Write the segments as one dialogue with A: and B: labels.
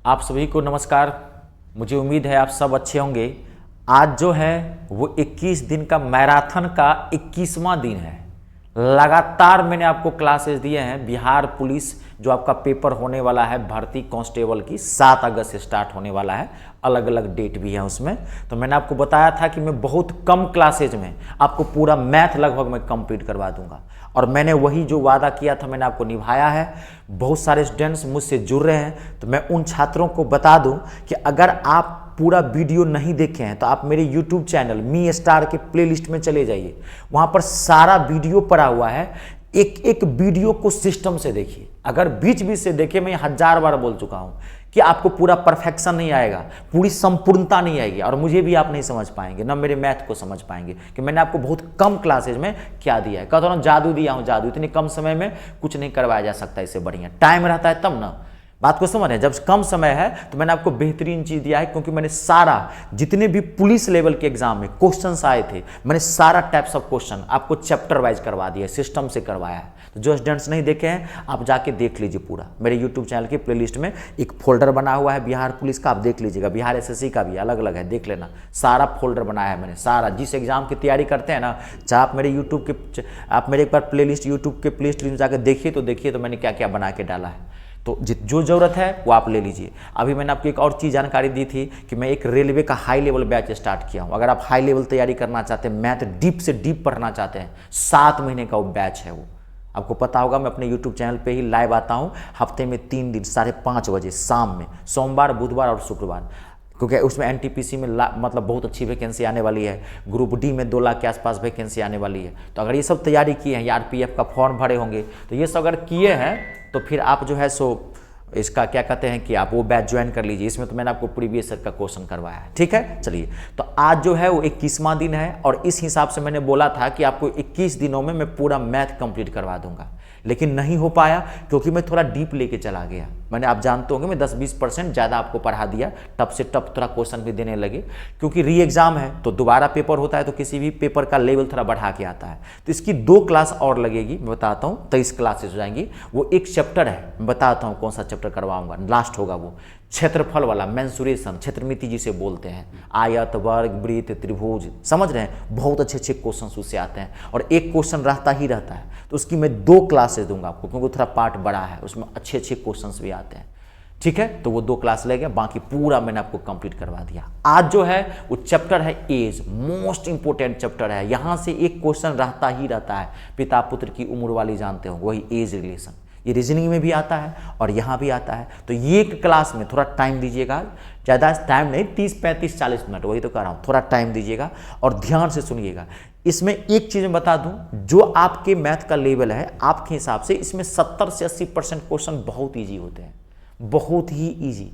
A: आप सभी को नमस्कार। मुझे उम्मीद है आप सब अच्छे होंगे। आज जो है वो 21 दिन का मैराथन का 21वां दिन है। लगातार मैंने आपको क्लासेस दिए हैं। बिहार पुलिस जो आपका पेपर होने वाला है भर्ती कांस्टेबल की 7 अगस्त से स्टार्ट होने वाला है। अलग अलग डेट भी है उसमें। तो मैंने आपको बताया था कि मैं बहुत कम क्लासेज में आपको पूरा मैथ लगभग मैं कंप्लीट करवा दूंगा, और मैंने वही जो वादा किया था मैंने आपको निभाया है। बहुत सारे स्टूडेंट्स मुझसे जुड़ रहे हैं, तो मैं उन छात्रों को बता दूं कि अगर आप पूरा वीडियो नहीं देखे हैं तो आप मेरे YouTube चैनल मी स्टार के प्लेलिस्ट में चले जाइए। वहां पर सारा वीडियो पड़ा हुआ है। एक एक वीडियो को सिस्टम से देखिए। अगर बीच बीच से देखे, मैं 1000 बार बोल चुका हूं कि आपको पूरा परफेक्शन नहीं आएगा, पूरी संपूर्णता नहीं आएगी, और मुझे भी आप नहीं समझ पाएंगे, ना मेरे मैथ को समझ पाएंगे कि मैंने आपको बहुत कम क्लासेज में क्या दिया है। कहता हूं जादू दिया हूं, जादू। इतने कम समय में कुछ नहीं करवाया जा सकता। इससे बढ़िया टाइम रहता है तब ना। बात को समझ रहे हैं? जब कम समय है तो मैंने आपको बेहतरीन चीज दिया है, क्योंकि मैंने सारा जितने भी पुलिस लेवल के एग्जाम में क्वेश्चंस आए थे, मैंने सारा टाइप्स ऑफ क्वेश्चन आपको चैप्टर वाइज करवा दिया है, सिस्टम से करवाया है। तो जो स्टूडेंट्स नहीं देखे हैं आप जाके देख लीजिए। पूरा मेरे यूट्यूब चैनल के प्लेलिस्ट में एक फोल्डर बना हुआ है बिहार पुलिस का, आप देख लीजिएगा। बिहार एसएससी का भी अलग अलग है, देख लेना। सारा फोल्डर बनाया है मैंने, सारा। जिस एग्जाम की तैयारी करते हैं ना, चाहे आप मेरे यूट्यूब के आप मेरे एक बार प्लेलिस्ट यूट्यूब के प्लेलिस्ट में जाकर देखिए तो मैंने क्या क्या बना के डाला है। तो जो ज़रूरत है वो आप ले लीजिए। अभी मैंने आपको एक और चीज़ जानकारी दी थी कि मैं एक रेलवे का हाई लेवल बैच स्टार्ट किया हूँ। अगर आप हाई लेवल तैयारी करना चाहते हैं, मैथ डीप से डीप पढ़ना चाहते हैं, 7 महीने का वो बैच है। वो आपको पता होगा, मैं अपने यूट्यूब चैनल पे ही लाइव आता हूँ हफ्ते में 3 दिन 5:30 बजे शाम में, सोमवार, बुधवार और शुक्रवार। क्योंकि उसमें एनटीपीसी में मतलब बहुत अच्छी वैकेंसी आने वाली है। ग्रुप डी में 2 लाख के आसपास वैकेंसी आने वाली है। तो अगर ये सब तैयारी किए हैं, आरपीएफ का फॉर्म भरे होंगे, तो ये सब अगर किए हैं तो फिर आप जो है सो इसका क्या कहते हैं कि आप वो बैच ज्वाइन कर लीजिए। इसमें तो मैंने आपको प्रीवियस ईयर का क्वेश्चन करवाया है। ठीक है, चलिए। तो आज जो है वो 21वां दिन है, और इस हिसाब से मैंने बोला था कि आपको 21 दिनों में मैं पूरा मैथ कंप्लीट करवा दूंगा, लेकिन नहीं हो पाया क्योंकि मैं थोड़ा डीप लेके चला गया। मैंने, आप जानते होंगे, मैं 10-20% ज़्यादा आपको पढ़ा दिया। टफ से टफ थोड़ा क्वेश्चन भी देने लगे, क्योंकि री एग्जाम है तो दोबारा पेपर होता है, तो किसी भी पेपर का लेवल थोड़ा बढ़ा के आता है। तो इसकी 2 क्लास और लगेगी, मैं बताता हूँ। 23 क्लासेस हो जाएंगी। वो एक चैप्टर है, मैं बताता हूँ कौन सा चैप्टर करवाऊंगा। लास्ट होगा वो क्षेत्रफल वाला, मेंसुरेशन, क्षेत्रमिति जिसे बोलते हैं। आयत, वर्ग, वृत्त, त्रिभुज, समझ रहे हैं? बहुत अच्छे अच्छे क्वेश्चन उससे आते हैं, और एक क्वेश्चन रहता ही रहता है। तो उसकी मैं 2 क्लासेस दूंगा आपको, क्योंकि थोड़ा पार्ट बड़ा है, उसमें अच्छे अच्छे क्वेश्चंस भी आते हैं। ठीक है, तो वो 2 क्लास ले गए, बाकी पूरा मैंने आपको कंप्लीट करवा दिया। आज जो है वो चैप्टर है एज, मोस्ट इंपोर्टेंट चैप्टर है। यहां से एक क्वेश्चन रहता ही रहता है, पिता पुत्र की उम्र वाली, जानते हो, वही एज रिलेशन। ये रीजनिंग में भी आता है और यहाँ भी आता है। तो ये एक क्लास में थोड़ा टाइम दीजिएगा, ज़्यादा टाइम नहीं, 30, 35, 40 मिनट, वही तो कह रहा हूँ। थोड़ा टाइम दीजिएगा और ध्यान से सुनिएगा। इसमें एक चीज़ मैं बता दूं, जो आपके मैथ का लेवल है आपके हिसाब से, इसमें 70 से 80% क्वेश्चन बहुत ईजी होते हैं, बहुत ही ईजी।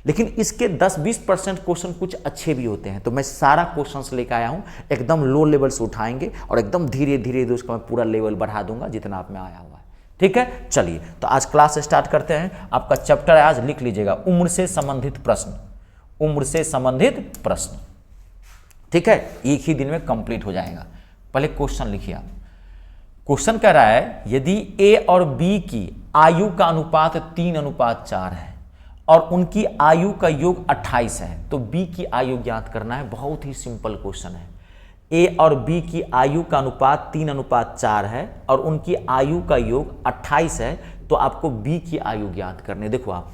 A: लेकिन इसके 10-20% क्वेश्चन कुछ अच्छे भी होते हैं। तो मैं सारा क्वेश्चंस लेकर आया हूं, एकदम लो लेवल से उठाएंगे और एकदम धीरे धीरे उसका मैं पूरा लेवल बढ़ा दूंगा जितना आप में आया हुआ है। ठीक है, चलिए। तो आज क्लास स्टार्ट करते हैं। आपका चैप्टर है, आज लिख लीजिएगा, उम्र से संबंधित प्रश्न। उम्र से संबंधित प्रश्न, ठीक है, एक ही दिन में कंप्लीट हो जाएगा। पहले क्वेश्चन लिखिए आप। क्वेश्चन कह रहा है, यदि ए और बी की आयु का अनुपात 3:4 है और उनकी आयु का योग 28 है, तो बी की आयु ज्ञात करना है। बहुत ही सिंपल क्वेश्चन है। ए और बी की आयु का अनुपात 3:4 है और उनकी आयु का योग 28 है, तो आपको बी की आयु ज्ञात करने। देखो आप,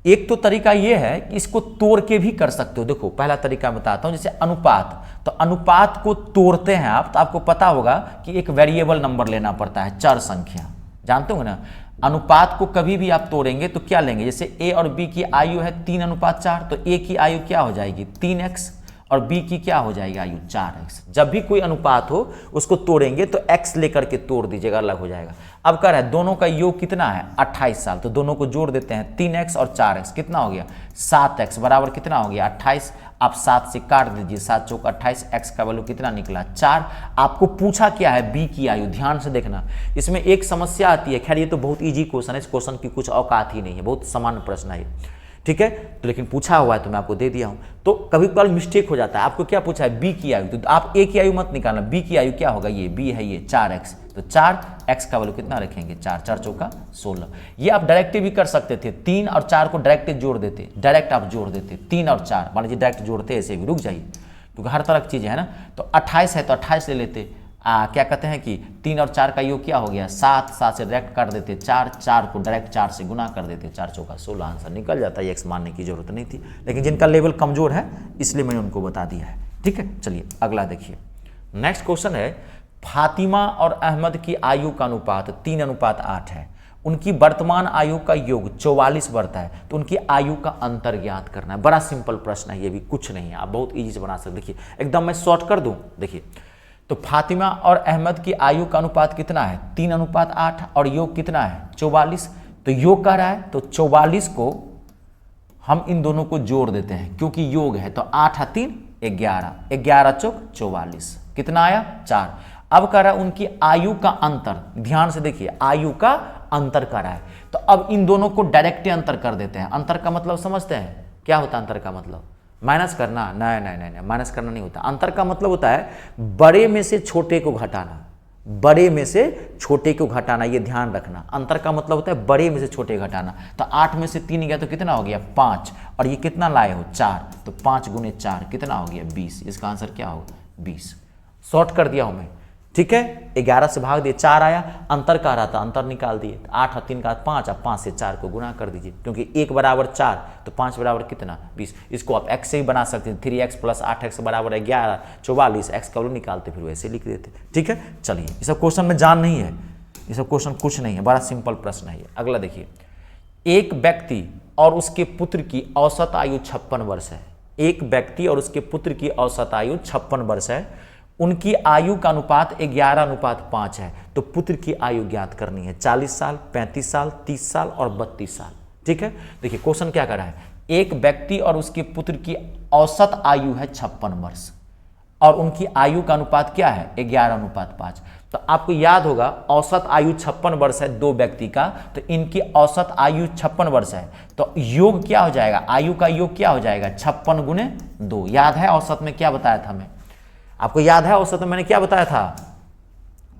A: एक तो तरीका ये है कि इसको तोड़ के भी कर सकते हो। देखो, पहला तरीका बताता हूं, जैसे अनुपात। तो अनुपात को तोड़ते हैं आप, तो आपको पता होगा कि एक वेरिएबल नंबर लेना पड़ता है, चर संख्या, जानते हो ना। अनुपात को कभी भी आप तोड़ेंगे तो क्या लेंगे, जैसे ए और बी की आयु है 3:4, तो ए की आयु क्या हो जाएगी, 3x, और b की क्या हो जाएगी आयु, 4x। जब भी कोई अनुपात हो उसको तोड़ेंगे तो x लेकर के तोड़ दीजिएगा, अलग हो जाएगा। अब कह रहा है दोनों का योग कितना है, 28 साल, तो दोनों को जोड़ देते हैं, 3x और 4x, कितना हो गया, 7x बराबर कितना हो गया, 28। आप 7 से काट दीजिए, 7 चौक 28, x का वैल्यू कितना निकला, 4। आपको पूछा क्या है, b की आयु। ध्यान से देखना, इसमें एक समस्या आती है। खैर ये तो बहुत ईजी क्वेश्चन है, इस क्वेश्चन की कुछ औकात ही नहीं है, बहुत सामान्य प्रश्न है। ठीक है, तो लेकिन पूछा हुआ है तो मैं आपको दे दिया हूं। तो कभी कभी मिस्टेक हो जाता है। आपको क्या पूछा है, बी की आयु, तो आप ए की आयु मत निकालना, बी की आयु क्या होगा, ये बी है, ये 4x, तो 4, x का वैल्यू कितना रखेंगे 4, 4 चौका 16। ये आप डायरेक्ट भी कर सकते थे, 3 और 4 को डायरेक्ट जोड़ देते, डायरेक्ट आप जोड़ देते 3 और 4, मान लीजिए डायरेक्ट जोड़ते ऐसे भी, रुक जाइए क्योंकि हर तरह की चीज़ है ना। तो 28 है तो 28 ले लेते, क्या कहते हैं कि 3 और 4 का योग क्या हो गया 7, 7 से डायरेक्ट काट देते 4, 4 को डायरेक्ट 4 से गुना कर देते, 4 चौका 16, आंसर निकल जाता है। x मानने की जरूरत नहीं थी, लेकिन जिनका लेवल कमजोर है इसलिए मैंने उनको बता दिया है। ठीक है, चलिए अगला देखिए। नेक्स्ट क्वेश्चन है, फातिमा और अहमद की आयु का अनुपात 3:8 है। उनकी वर्तमान आयु का योग 44 बढ़ता है, तो उनकी आयु का अंतर ज्ञात करना है। बड़ा सिंपल प्रश्न है, ये भी कुछ नहीं है, आप बहुत इजी से बना सकते। देखिए एकदम मैं शॉर्ट कर दूं, देखिए तो फातिमा और अहमद की आयु का अनुपात कितना है 3:8 और योग कितना है 44। तो योग कह रहा है तो 44 को हम इन दोनों को जोड़ देते हैं क्योंकि योग है, तो 8 और 3 11, 11 चौक 44, कितना आया 4। अब कह रहा है उनकी आयु का अंतर, ध्यान से देखिए आयु का अंतर कर रहा है, तो अब इन दोनों को डायरेक्ट अंतर कर देते हैं। अंतर का मतलब समझते हैं क्या होता है अंतर का मतलब? माइनस करना? नहीं नहीं नहीं नहीं, माइनस करना नहीं होता। अंतर का मतलब होता है बड़े में से छोटे को घटाना, बड़े में से छोटे को घटाना, ये ध्यान रखना। अंतर का मतलब होता है बड़े में से छोटे घटाना। तो 8 में से 3 गया तो कितना हो गया 5, और ये कितना लाए हो 4, तो 5 गुने 4 कितना हो गया 20। इसका आंसर क्या होगा 20। शॉर्ट कर दिया हूं मैं, ठीक है। 11 से भाग दिए 4 आया, अंतर का रहा था अंतर निकाल दिए, 8 और 3 का 5, अब 5 से 4 को गुना कर दीजिए क्योंकि 1 बराबर 4 तो 5 बराबर कितना 20। इसको आप x से ही बना सकते हैं, 3x + 8x बराबर 11 44, x का वैल्यू निकालते फिर वैसे लिख देते। ठीक है, चलिए ये सब क्वेश्चन में जान नहीं है, ये सब क्वेश्चन कुछ नहीं है, बड़ा सिंपल प्रश्न है ये। अगला देखिए, एक व्यक्ति और उसके पुत्र की औसत आयु 56 वर्ष है। एक व्यक्ति और उसके पुत्र की औसत आयु 56 वर्ष है। उनकी आयु का अनुपात 11:5 है। तो पुत्र की आयु ज्ञात करनी है, 40 साल, 35 साल, 30 साल और 32 साल। ठीक है, देखिए क्वेश्चन क्या कर रहा है, एक व्यक्ति और उसके पुत्र की औसत आयु है 56 वर्ष और उनकी आयु का अनुपात क्या है 11:5। तो आपको याद होगा औसत आयु 56 वर्ष है दो व्यक्ति का, तो इनकी औसत आयु 56 वर्ष है, तो योग क्या हो जाएगा, आयु का योग क्या हो जाएगा 56 गुने 2। याद है औसत में क्या बताया था मैं आपको, याद है औसत में मैंने क्या बताया था,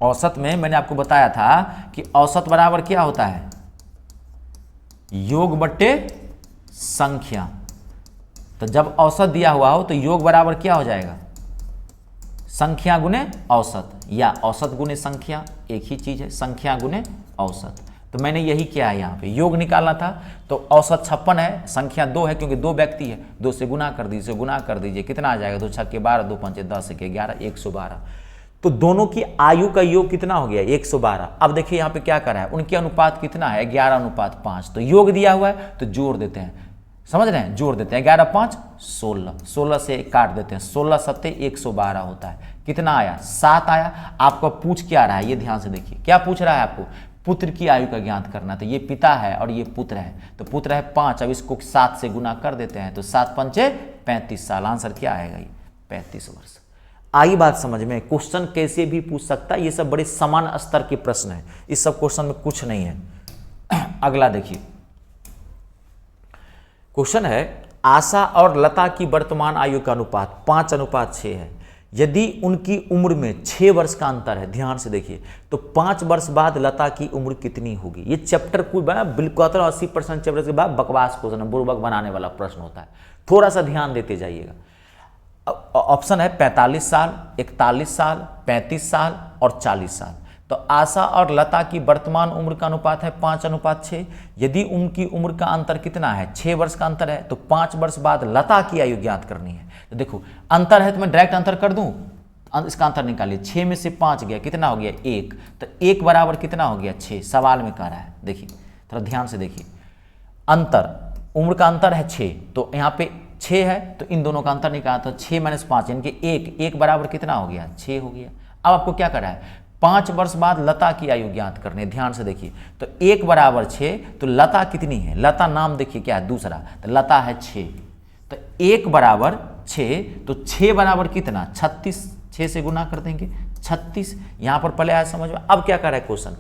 A: औसत में मैंने आपको बताया था कि औसत बराबर क्या होता है योग बट्टे संख्या। तो जब औसत दिया हुआ हो तो योग बराबर क्या हो जाएगा संख्या गुने औसत, या औसत गुने संख्या, एक ही चीज है, संख्या गुने औसत। तो मैंने यही किया है, यहाँ पे योग निकालना था। तो औसत 56 है, संख्या 2 है क्योंकि 2 व्यक्ति है, 2 से गुना कर दीजिए, गुना कर दीजिए कितना आ जाएगा 2 छक्के 12, 2 पंचे 10, 11, 112। तो दोनों की आयु का योग कितना हो गया 112। अब देखिए यहाँ पे क्या करा है, उनके अनुपात कितना है 11:5। तो योग दिया हुआ है तो जोड़ देते हैं, समझ रहे हैं, जोड़ देते हैं 11 5 16, 16 से काट देते हैं, 16 7 112 होता है। कितना आया 7 आया। आपको पूछ क्या रहा है ये ध्यान से देखिए, क्या पूछ रहा है आपको, पुत्र की आयु का ज्ञात करना। तो ये पिता है और ये पुत्र है, तो पुत्र है 5, अब इसको 7 से गुना कर देते हैं, तो 7 पंचे 35 साल। आंसर क्या आएगा ये 35 वर्ष। आई बात समझ में, क्वेश्चन कैसे भी पूछ सकता है, ये सब बड़े समान स्तर के प्रश्न है, इस सब क्वेश्चन में कुछ नहीं है। अगला देखिए क्वेश्चन है, आशा और लता की वर्तमान आयु का अनुपात 5:6 है। यदि उनकी उम्र में 6 वर्ष का अंतर है, ध्यान से देखिए, तो 5 वर्ष बाद लता की उम्र कितनी होगी। ये चैप्टर कोई बिल्कुल 80% चैप्टर के बाद बकवास क्वेश्चन है, बुर्बक बनाने वाला प्रश्न होता है, थोड़ा सा ध्यान देते जाइएगा। ऑप्शन है 45 साल, 41 साल, 35 साल और 40 साल। तो आशा और लता की वर्तमान उम्र का अनुपात है 5:6। यदि उनकी उम्र का अंतर कितना है 6 वर्ष का अंतर है, तो 5 वर्ष बाद लता की आयु ज्ञात करनी है। तो देखो अंतर है तो मैं डायरेक्ट अंतर कर दूं, इसका अंतर निकालिए, 6 में से 5 गया कितना हो गया 1, तो 1 बराबर कितना हो गया 6। सवाल में कह रहा है, देखिए थोड़ा ध्यान से देखिए, अंतर उम्र का अंतर है 6, तो यहाँ पे 6 है तो इन दोनों का अंतर निकाला, तो 6 - 5 यानी कि 1 बराबर कितना हो गया 6 हो गया। अब आपको क्या कर रहा है 5 वर्ष बाद लता की आयु ज्ञात करनी है, ध्यान से देखिए। तो 1 बराबर 6, तो लता कितनी है, लता नाम देखिए क्या है दूसरा, तो लता है 6, तो 1 बराबर 6, तो 6 बराबर कितना 36, 6 से गुना कर देंगे 36। यहाँ पर पहले आया समझ में। अब क्या कर रहा है क्वेश्चन,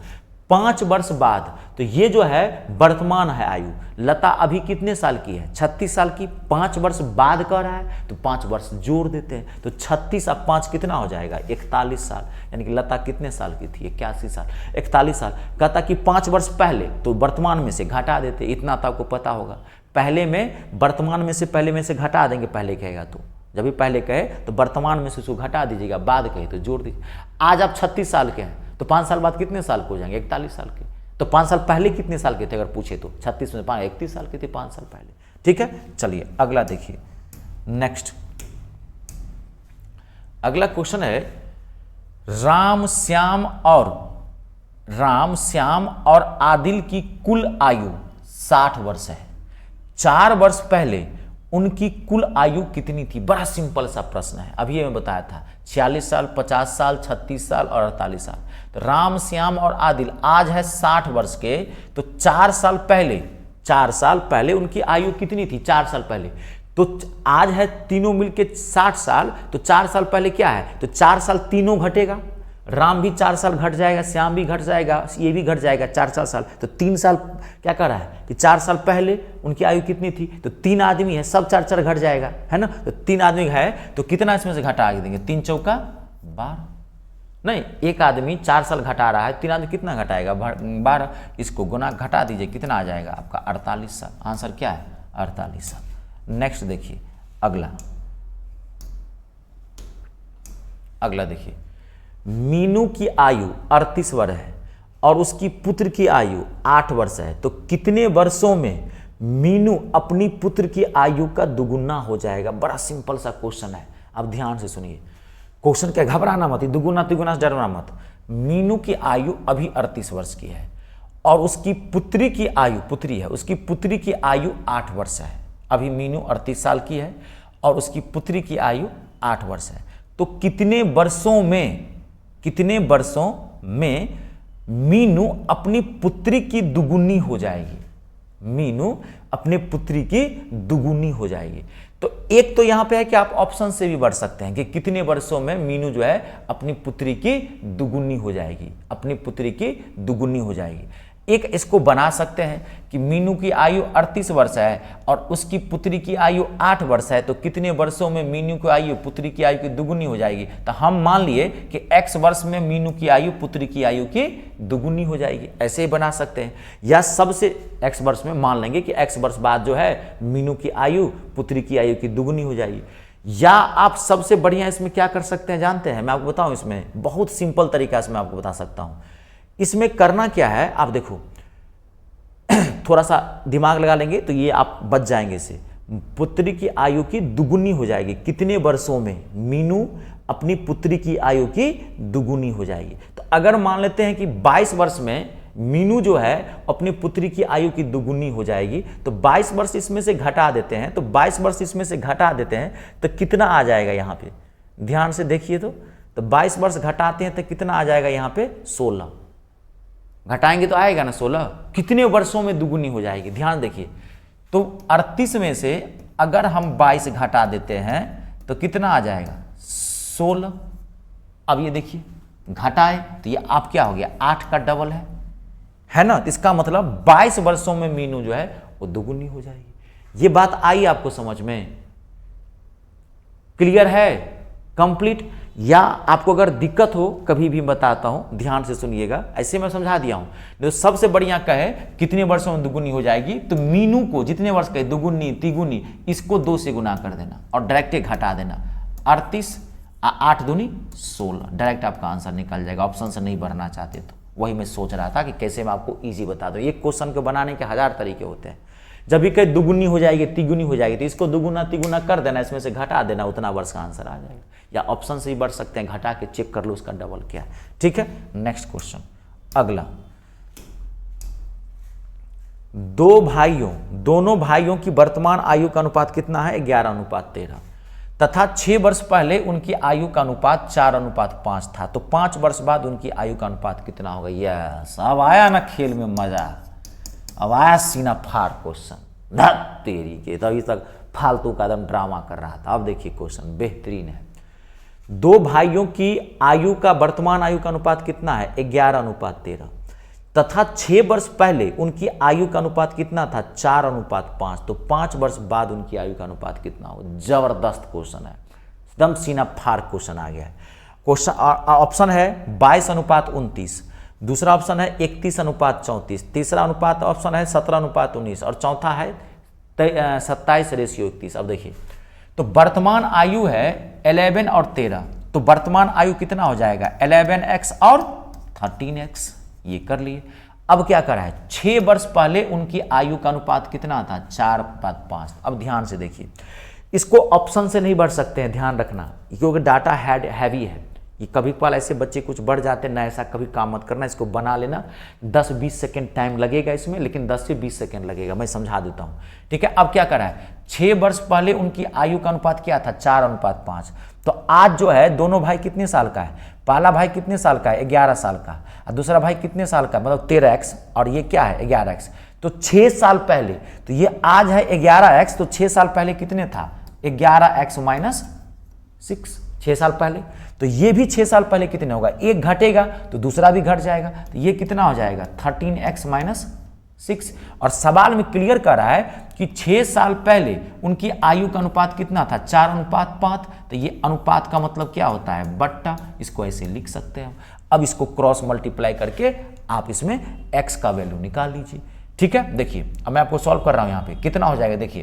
A: 5 वर्ष बाद, तो ये जो है वर्तमान है आयु। लता अभी कितने साल की है? 36 साल की। 5 वर्ष बाद कह रहा है तो 5 वर्ष जोड़ देते हैं, तो 36 और 5 कितना हो जाएगा? 41 साल। यानी कि लता कितने साल की थी? 81 साल। 41 साल। कहता कि 5 वर्ष पहले, तो वर्तमान में से घटा देते, इतना तो आपको पता होगा। पहले में वर्तमान में से पहले में से घटा देंगे, पहले कहेगा तो, जब भी पहले कहे तो वर्तमान में से उसको घटा दीजिएगा, बाद कहे तो जोड़ दीजिए। आज आप 36 साल के हैं तो 5 साल बाद कितने साल को हो जाएंगे? 41 साल के। तो 5 साल पहले कितने साल के थे अगर पूछे तो? 36 में 5 31 साल के थे 5 साल पहले। ठीक है, चलिए अगला देखिए। नेक्स्ट अगला क्वेश्चन है, राम श्याम और आदिल की कुल आयु 60 वर्ष है। 4 वर्ष पहले उनकी कुल आयु कितनी थी? बड़ा सिंपल सा प्रश्न है, अभी मैं बताया था। 46 साल, 50 साल, 36 साल और 48 साल। तो राम श्याम और आदिल आज है 60 वर्ष के, तो 4 साल पहले उनकी आयु कितनी थी? 4 साल पहले। तो आज है तीनों मिलके 60 साल, तो 4 साल पहले क्या है? तो 4 साल तीनों घटेगा, राम भी 4 साल घट जाएगा, श्याम भी घट जाएगा, ये भी घट जाएगा 4 साल। तो 3 साल क्या कर रहा है कि 4 साल पहले उनकी आयु कितनी थी? तो 3 आदमी है, सब 4 घट जाएगा, है ना। तो 3 आदमी है तो कितना इसमें से घटा देंगे? 3 चौका 12। नहीं, एक आदमी 4 साल घटा रहा है, 3 आदमी कितना घटाएगा? 12। इसको गुना घटा दीजिए, कितना आ जाएगा आपका? 48 साल। आंसर क्या है? 48 साल। नेक्स्ट देखिए अगला देखिए, मीनू की आयु 38 वर्ष है और उसकी पुत्र की आयु 8 वर्ष है, तो कितने वर्षों में मीनू अपनी पुत्र की आयु का दुगुना हो जाएगा? बड़ा सिंपल सा क्वेश्चन है, अब ध्यान से सुनिए। क्वेश्चन क्या, घबराना मत, दुगुना तिगुना से डरना मत। मीनू की आयु अभी 38 वर्ष की है और उसकी पुत्री की आयु, पुत्री है, उसकी पुत्री की आयु 8 वर्ष है। अभी मीनू 38 साल की है और उसकी पुत्री की आयु 8 वर्ष है, तो कितने वर्षों में मीनू अपनी पुत्री की दुगुनी हो जाएगी? मीनू अपने पुत्री की दुगुनी हो जाएगी। तो एक तो यहां पे है कि आप ऑप्शन से भी बढ़ सकते हैं कि कितने वर्षों में मीनू जो है अपनी पुत्री की दुगुनी हो जाएगी, अपनी पुत्री की दुगुनी हो जाएगी। एक इसको बना सकते हैं कि मीनू की आयु 38 वर्ष है और उसकी पुत्री की आयु 8 वर्ष है, तो कितने वर्षों में मीनू की आयु पुत्री की आयु की दुगुनी हो जाएगी? तो हम मान लिए कि x वर्ष में मीनू की आयु पुत्री की आयु की दुगुनी हो जाएगी, ऐसे ही बना सकते हैं। या सबसे x वर्ष में मान लेंगे कि x वर्ष बाद जो है मीनू की आयु पुत्री की आयु की दुगुनी हो जाएगी। या आप सबसे बढ़िया इसमें क्या कर सकते हैं जानते हैं? मैं आपको बताऊं, इसमें बहुत सिंपल तरीका से मैं आपको बता सकता हूं। इसमें करना क्या है, आप देखो, थोड़ा सा दिमाग लगा लेंगे तो ये आप बच जाएंगे इससे। पुत्री की आयु की दुगुनी हो जाएगी, कितने वर्षों में मीनू अपनी पुत्री की आयु की दुगुनी हो जाएगी? तो अगर मान लेते हैं कि 22 वर्ष में मीनू जो है अपनी पुत्री की आयु की दुगुनी हो जाएगी, तो 22 वर्ष इसमें से घटा देते हैं, तो 22 वर्ष इसमें से घटा देते हैं तो कितना आ जाएगा? यहाँ पे ध्यान से देखिए तो 22 वर्ष घटाते हैं तो कितना आ जाएगा? यहाँ पे 16 घटाएंगे तो आएगा ना 16। कितने वर्षों में दुगुनी हो जाएगी? ध्यान देखिए, तो 38 में से अगर हम 22 घटा देते हैं तो कितना आ जाएगा? 16। अब ये देखिए घटाए तो ये आप क्या हो गया? 8 का डबल है ना। इसका मतलब 22 वर्षों में मीनू जो है वो दुगुनी हो जाएगी। ये बात आई आपको समझ में? क्लियर है? कंप्लीट? या आपको अगर दिक्कत हो कभी भी बताता हूं, ध्यान से सुनिएगा, ऐसे मैं समझा दिया हूं। तो सबसे बढ़िया कहे कितने वर्षों में दुगुनी हो जाएगी, तो मीनू को जितने वर्ष कहे दुगुनी तिगुनी, इसको 2 से गुना कर देना और डायरेक्ट घटा देना। 38 8 दूनी 16, डायरेक्ट आपका आंसर निकल जाएगा। ऑप्शन से नहीं भरना चाहते तो वही मैं सोच रहा था कि कैसे मैं आपको ईजी बता दूं। एक क्वेश्चन को बनाने के 1000 तरीके होते हैं। जब भी कहे दुगुनी हो जाएगी तिगुनी हो जाएगी, तो इसको दुगुना तिगुना कर देना, इसमें से घटा देना, उतना वर्ष का आंसर आ जाएगा। या ऑप्शन से ही बढ़ सकते हैं, घटा के चेक कर लो उसका डबल क्या है। ठीक है, नेक्स्ट क्वेश्चन अगला। दोनों भाइयों की वर्तमान आयु का अनुपात कितना है? 11:13 तथा 6 वर्ष पहले उनकी आयु का अनुपात 4:5 था, तो 5 वर्ष बाद उनकी आयु का अनुपात कितना होगा? यस, अब आया ना खेल में मजा, अब आया सीना फाड़ क्वेश्चन। धत तेरी के, तभी तक फालतू का एकदम ड्रामा कर रहा था। अब देखिए क्वेश्चन बेहतरीन है। 2 भाइयों की आयु का वर्तमान आयु का अनुपात कितना है? 11:13। तथा 6 वर्ष पहले उनकी आयु का अनुपात कितना था, 4:5। तो 5 वर्ष बाद उनकी आयु का अनुपात कितना हो। जबरदस्त क्वेश्चन है, एकदम सीना फाड़ क्वेश्चन आ गया है। क्वेश्चन ऑप्शन है 22:29, दूसरा ऑप्शन है 31:34, तीसरा अनुपात ऑप्शन है 17:19 और चौथा है 27:31। अब देखिए, तो वर्तमान आयु है 11 और 13, तो वर्तमान आयु कितना हो जाएगा 11x और 13x, ये कर लिए। अब क्या करा है, 6 वर्ष पहले उनकी आयु का अनुपात कितना था, 4:5। अब ध्यान से देखिए, इसको ऑप्शन से नहीं बढ़ सकते हैं, ध्यान रखना, क्योंकि डाटा हैवी है। ये कभी कभार ऐसे बच्चे कुछ बढ़ जाते हैं ना, ऐसा कभी काम मत करना, इसको बना लेना। 10-20 सेकेंड टाइम लगेगा इसमें, लेकिन 10 से 20 सेकेंड लगेगा, मैं समझा देता हूँ, ठीक है। अब क्या करा है, 6 वर्ष पहले उनकी आयु का अनुपात क्या था, 4:5। तो आज जो है दोनों भाई कितने साल का है, पहला भाई कितने साल का है, 11 साल का, और दूसरा भाई कितने साल का, मतलब 13x, और ये क्या है 11x। तो 6 साल पहले, तो ये आज है 11x, तो 6 साल पहले कितने था, 11x माइनस 6, 6 साल पहले। तो ये भी 6 साल पहले कितने होगा, एक घटेगा तो दूसरा भी घट जाएगा, तो ये कितना हो जाएगा 13x माइनस 6। और सवाल में क्लियर कर रहा है कि 6 साल पहले उनकी आयु का अनुपात कितना था, 4:5। तो ये अनुपात का मतलब क्या होता है, बट्टा, इसको ऐसे लिख सकते हैं। अब इसको क्रॉस मल्टीप्लाई करके आप इसमें x का वैल्यू निकाल लीजिए, ठीक है। देखिए अब मैं आपको सॉल्व कर रहा हूं, यहाँ पे कितना हो जाएगा, देखिए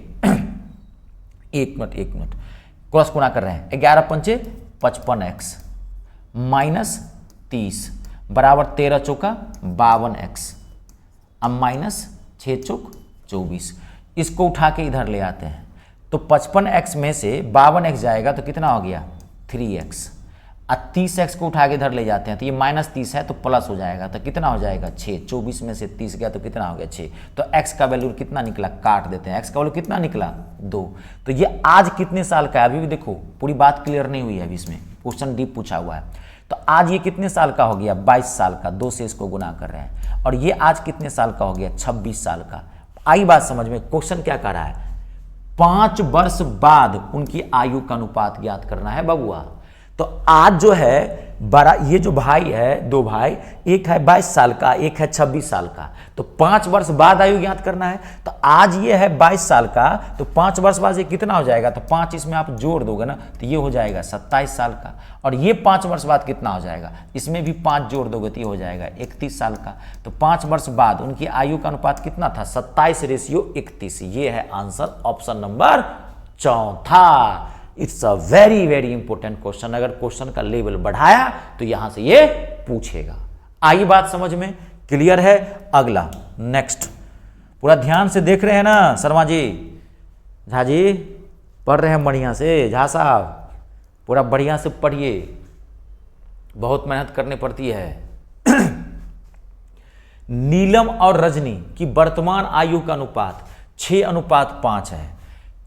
A: एक मिनट क्रॉस गुणा कर रहे हैं, 11×5 = 55x माइनस 30 बराबर 13×4 = 52x, अब माइनस 6×4 = 24। इसको उठा के इधर ले आते हैं, तो 55x में से 52x जाएगा तो कितना हो गया 3x, और 30x को उठा के इधर ले जाते हैं, तो ये माइनस 30 है तो प्लस हो जाएगा, तो कितना हो जाएगा 6। 24 में से 30 गया तो कितना हो गया 6। तो x का वैल्यू कितना निकला, काट देते हैं, x का वैल्यू कितना निकला 2। तो ये आज कितने साल का है, अभी भी देखो पूरी बात क्लियर नहीं हुई है, अभी इसमें क्वेश्चन डीप पूछा हुआ है। तो आज ये कितने साल का हो गया, 22 साल का, 2 से इसको गुना कर रहे हैं, और ये आज कितने साल का हो गया, 26 साल का। आई बात समझ में, क्वेश्चन क्या कर रहा है, 5 वर्ष बाद उनकी आयु का अनुपात ज्ञात करना है बबुआ। तो आज जो है बड़ा, ये जो भाई है, 2 भाई, एक है 22 साल का, एक है 26 साल का, तो 5 वर्ष बाद आयु ज्ञात करना है। तो आज ये है 22 साल का, तो 5 वर्ष बाद ये कितना हो जाएगा, तो 5 इसमें आप जोड़ दोगे ना, तो ये हो जाएगा 27 साल का, और ये 5 वर्ष बाद कितना हो जाएगा, इसमें भी 5 जोड़ दोगे तो ये हो जाएगा 31 साल का। तो 5 वर्ष बाद उनकी आयु का अनुपात कितना था, 27:31। ये है answer, option number 4। It's a very important question, अगर क्वेश्चन का लेवल बढ़ाया तो यहां से ये पूछेगा। आई बात समझ में, क्लियर है। अगला नेक्स्ट, पूरा ध्यान से देख रहे हैं ना शर्मा जी, झा जी पढ़ रहे हैं बढ़िया से, झा साहब पूरा बढ़िया से पढ़िए, बहुत मेहनत करनी पड़ती है। नीलम और रजनी की वर्तमान आयु का अनुपात 6:5 है।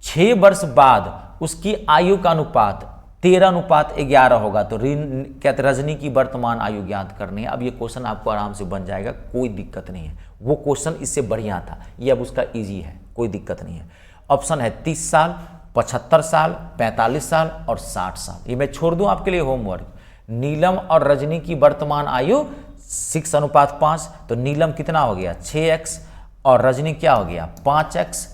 A: 6 वर्ष बाद उसकी आयु का अनुपात 13:11 होगा। तो कहते रजनी की वर्तमान आयु ज्ञात करनी है। अब ये क्वेश्चन आपको आराम से बन जाएगा, कोई दिक्कत नहीं है। वो क्वेश्चन इससे बढ़िया था, ये अब उसका इजी है, कोई दिक्कत नहीं है। ऑप्शन है 30 साल, 75 साल, 45 साल और 60 साल। ये मैं छोड़ दूं आपके लिए होमवर्क। नीलम और रजनी की वर्तमान आयु 6:5, तो नीलम कितना हो गया 6x और रजनी क्या हो गया 5x,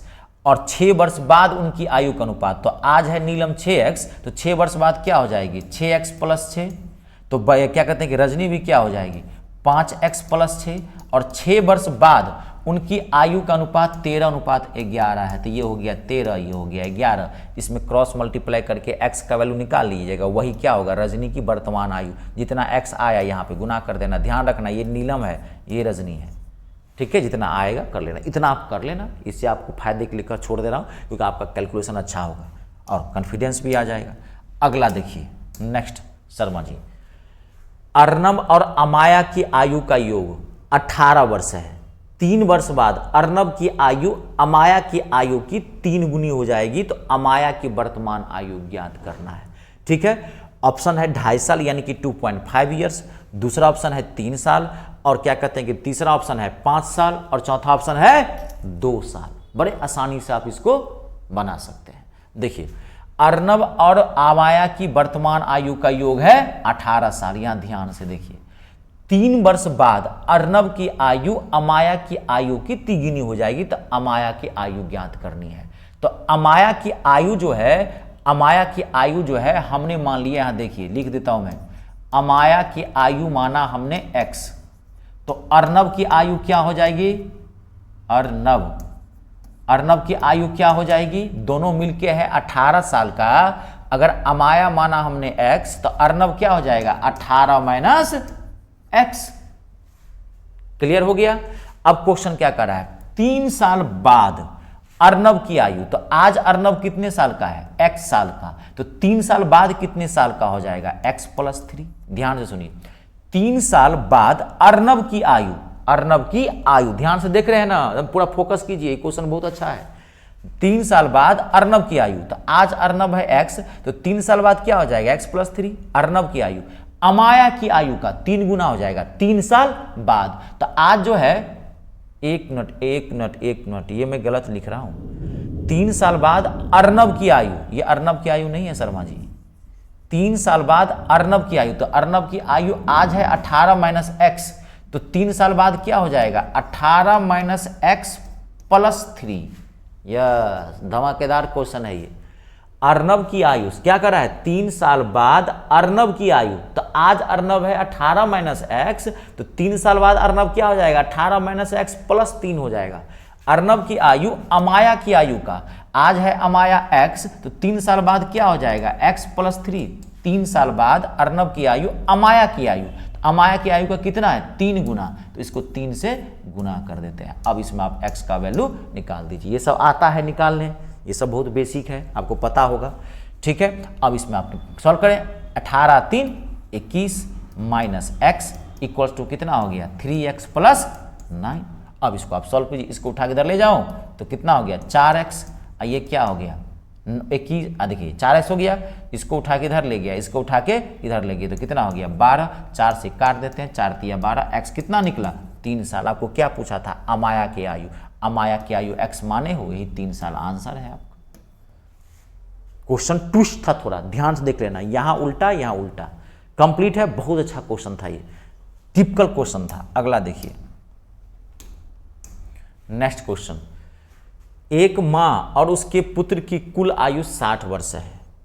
A: और 6 वर्ष बाद उनकी आयु का अनुपात, तो आज है नीलम 6x, तो 6 वर्ष बाद क्या हो जाएगी 6x + 6, तो क्या कहते हैं कि रजनी भी क्या हो जाएगी 5x + 6, और 6 वर्ष बाद उनकी आयु का अनुपात 13:11 है, तो ये हो गया 13, ये हो गया 11। इसमें क्रॉस मल्टीप्लाई करके x का वैल्यू निकाल लीजिएगा, वही क्या होगा रजनी की वर्तमान आयु, जितना x आया यहाँ पे गुना कर देना। ध्यान रखना ये नीलम है, ये रजनी है, ठीक है, जितना आएगा कर लेना, इतना आप कर लेना। इससे आपको फायदे के लिए छोड़ दे रहा हूँ, क्योंकि आपका कैलकुलेशन अच्छा होगा और कॉन्फिडेंस भी आ जाएगा। अगला देखिए नेक्स्ट शर्मा जी, अर्नब और अमाया की आयु का योग 18 वर्ष है। 3 वर्ष बाद अर्नब की आयु अमाया की आयु की 3 गुनी हो जाएगी, तो अमाया की वर्तमान आयु ज्ञात करना है, ठीक है। ऑप्शन है 2.5 साल यानी कि 2.5 ईयर्स, दूसरा ऑप्शन है 3 साल, और क्या कहते हैं कि तीसरा ऑप्शन है 5 साल, और चौथा ऑप्शन है 2 साल। बड़े आसानी से आप इसको बना सकते हैं। देखिए अर्नब और अमाया की वर्तमान आयु का योग है 18 साल। यहां ध्यान से देखिए, 3 वर्ष बाद अर्नब की आयु अमाया की आयु की तिगुनी हो जाएगी, तो अमाया की आयु ज्ञात करनी है। तो अमाया की आयु जो है, अमाया की आयु जो है हमने मान लिया, यहां देखिए लिख देता हूं मैं, अमाया की आयु माना हमने x, तो अर्नब की आयु क्या हो जाएगी, अर्नब की आयु क्या हो जाएगी, दोनों मिलके है 18 साल का। अगर अमाया माना हमने x, तो अर्नब क्या हो जाएगा 18 माइनस x। क्लियर हो गया। अब क्वेश्चन क्या कर रहा है, 3 साल बाद अर्नब की आयु, तो आज अर्नब कितने साल का है, x साल का, तो 3 साल बाद कितने साल का हो जाएगा, x प्लस 3। ध्यान से सुनिए, 3 साल बाद अर्नब की आयु, अर्नब की आयु, ध्यान से देख रहे हैं ना, पूरा फोकस कीजिए, क्वेश्चन बहुत अच्छा है। 3 साल बाद अर्नब की आयु, तो आज अर्नब है x, तो 3 साल बाद क्या हो जाएगा x प्लस 3, अर्नब की आयु। अमाया की आयु का 3 गुना हो जाएगा 3 साल बाद। तो आज जो है, एक मिनट, ये मैं गलत लिख रहा हूं। 3 साल बाद अर्नब की आयु, ये अर्नब की आयु नहीं है शर्मा जी, 3 साल बाद अर्नब की आयु, तो अर्नब की आयु आज है 18 माइनस एक्स, तो 3 साल बाद क्या हो जाएगा 18 माइनस एक्स प्लस 3। यस, धमाकेदार क्वेश्चन है ये। अर्नब की आयु क्या कर रहा है, 3 साल बाद अर्नब की आयु, तो आज अर्नब है 18 माइनस एक्स, तो 3 साल बाद अर्नब क्या हो जाएगा 18 माइनस एक्स प्लस 3 हो जाएगा। अर्नब की आयु अमाया की आयु का, आज है अमाया x, तो 3 साल बाद क्या हो जाएगा x प्लस 3। 3 साल बाद अर्नब की आयु अमाया की आयु, तो अमाया की आयु का कितना है 3 गुना, तो इसको 3 से गुना कर देते हैं। अब इसमें आप x का वैल्यू निकाल दीजिए, ये सब आता है निकालने, ये सब बहुत बेसिक है, आपको पता होगा। ठीक है, अब इसमें आप सॉल्व करें, 18 3 21 माइनस एक्स इक्वल्स टू कितना हो गया 3x प्लस 9। अब इसको आप सॉल्व कीजिए, इसको उठा के इधर ले जाओ तो कितना हो गया 4x, ये क्या हो गया 21, देखिए 4x हो गया, इसको उठा के इधर ले गया, इसको उठा के इधर ले गया, तो कितना हो गया 12। 4 से काट देते हैं, 4 तिया 12, x कितना निकला 3 साल। आपको क्या पूछा था, अमाया की आयु, अमाया की आयु x माने हो, यही 3 साल आंसर है आपका। क्वेश्चन ट्विस्ट था, थोड़ा ध्यान से देख लेना, यहां उल्टा यहां उल्टा, कंप्लीट है, बहुत अच्छा क्वेश्चन था ये, टिपिकल क्वेश्चन था। अगला देखिए, नेक्स्ट क्वेश्चन, एक मां और उसके पुत्र की कुल आयु 60 वर्ष है,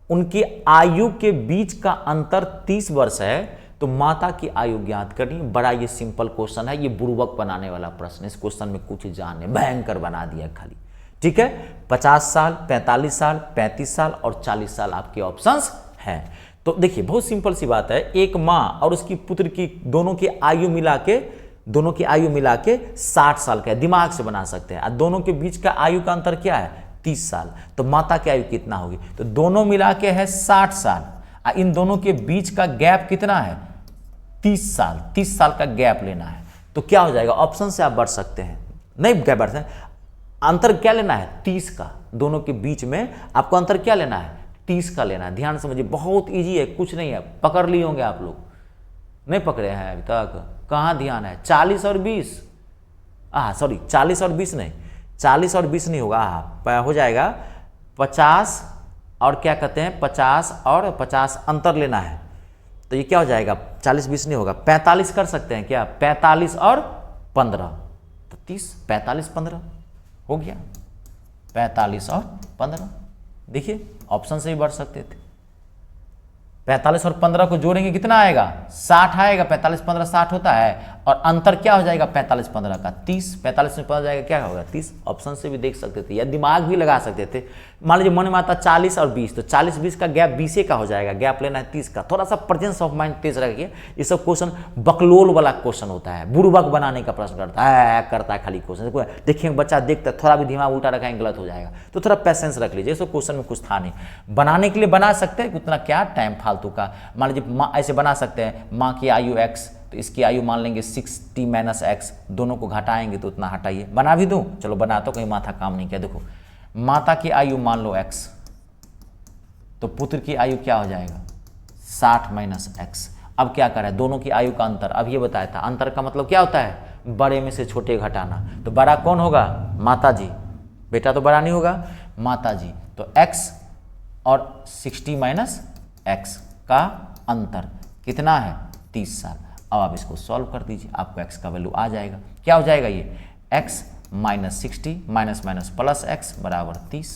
A: उनकी आयु के बीच का अंतर 30 वर्ष है, तो माता की आयु ज्ञात करनी। बड़ा ये सिंपल क्वेश्चन है, ये बुर्बक बनाने वाला प्रश्न, इस क्वेश्चन में कुछ जाने भयंकर बना दिया खाली। ठीक है, 50 साल 45 साल 35 साल और 40 साल आपके ऑप्शंस हैं। तो देखिए बहुत सिंपल सी बात है, एक मां और उसकी पुत्र की दोनों की आयु मिला के 60 साल का है, दिमाग से बना सकते हैं। दोनों के बीच का आयु का अंतर क्या है 30 साल, तो माता की आयु कितना होगी, तो दोनों मिला के है 60 साल, इन दोनों के बीच का गैप कितना है 30 साल, 30 साल का गैप लेना है। तो क्या हो जाएगा, ऑप्शन से आप बढ़ सकते हैं, नहीं क्या बढ़ते हैं, अंतर क्या लेना है 30 का, दोनों के बीच में आपको अंतर क्या लेना है 30 का लेना है। ध्यान समझिए, बहुत इजी है, कुछ नहीं है, पकड़ लिए होंगे आप लोग, नहीं पकड़े हैं अभी तक, कहाँ ध्यान है 40 और 20, सॉरी 40 और 20 नहीं, 40 और 20 नहीं होगा, हो जाएगा 50 और क्या कहते हैं 50 और 50 अंतर लेना है, तो ये क्या हो जाएगा 40 20 नहीं होगा, 45 कर सकते हैं क्या, 45 और 15 तो 30, 45 15 हो गया, 45 और 15। देखिए ऑप्शन से ही बढ़ सकते थे, 45 और 15 को जोड़ेंगे कितना आएगा 60 आएगा, 45 15 60 होता है, और अंतर क्या हो जाएगा 45 15 का 30, 45 में 15 जाएगा क्या होगा 30। ऑप्शन से भी देख सकते थे या दिमाग भी लगा सकते थे। मान लीजिए मन में आता 40 और 20, तो 40 20 का गैप 20 का हो जाएगा, गैप लेना है 30 का। थोड़ा सा प्रेजेंस ऑफ माइंड तेज रखिए, ये सब क्वेश्चन बकलोल वाला क्वेश्चन होता है, बुर्बक बनाने का प्रश्न करता है खाली क्वेश्चन। देखिए बच्चा देखता है, थोड़ा भी दिमाग उल्टा रखेंगे गलत हो जाएगा, तो थोड़ा पैसेंस रख लीजिए, सब क्वेश्चन में कुछ था नहीं, बनाने के लिए बना सकते हैं, उतना क्या टाइम फालतू का। मान लीजिए माँ ऐसे बना सकते हैं, माँ की आयु x, तो इसकी आयु मान लेंगे 60 माइनस एक्स, दोनों को घटाएंगे तो उतना हटाइए, बना भी दूं, चलो बना तो कहीं माथा काम नहीं किया। देखो माता की आयु मान लो x, तो पुत्र की आयु क्या हो जाएगा 60 माइनस एक्स। अब क्या करें, दोनों की आयु का अंतर, अब ये बताया था अंतर का मतलब क्या होता है, बड़े में से छोटे घटाना, तो बड़ा कौन होगा माता जी, बेटा तो बड़ा नहीं होगा, माता जी। तो x और 60 माइनस एक्स का अंतर कितना है 30 साल। अब आप इसको सॉल्व कर दीजिए, आपको x का वैल्यू आ जाएगा। क्या हो जाएगा ये x minus 60 minus minus plus x बराबर 30,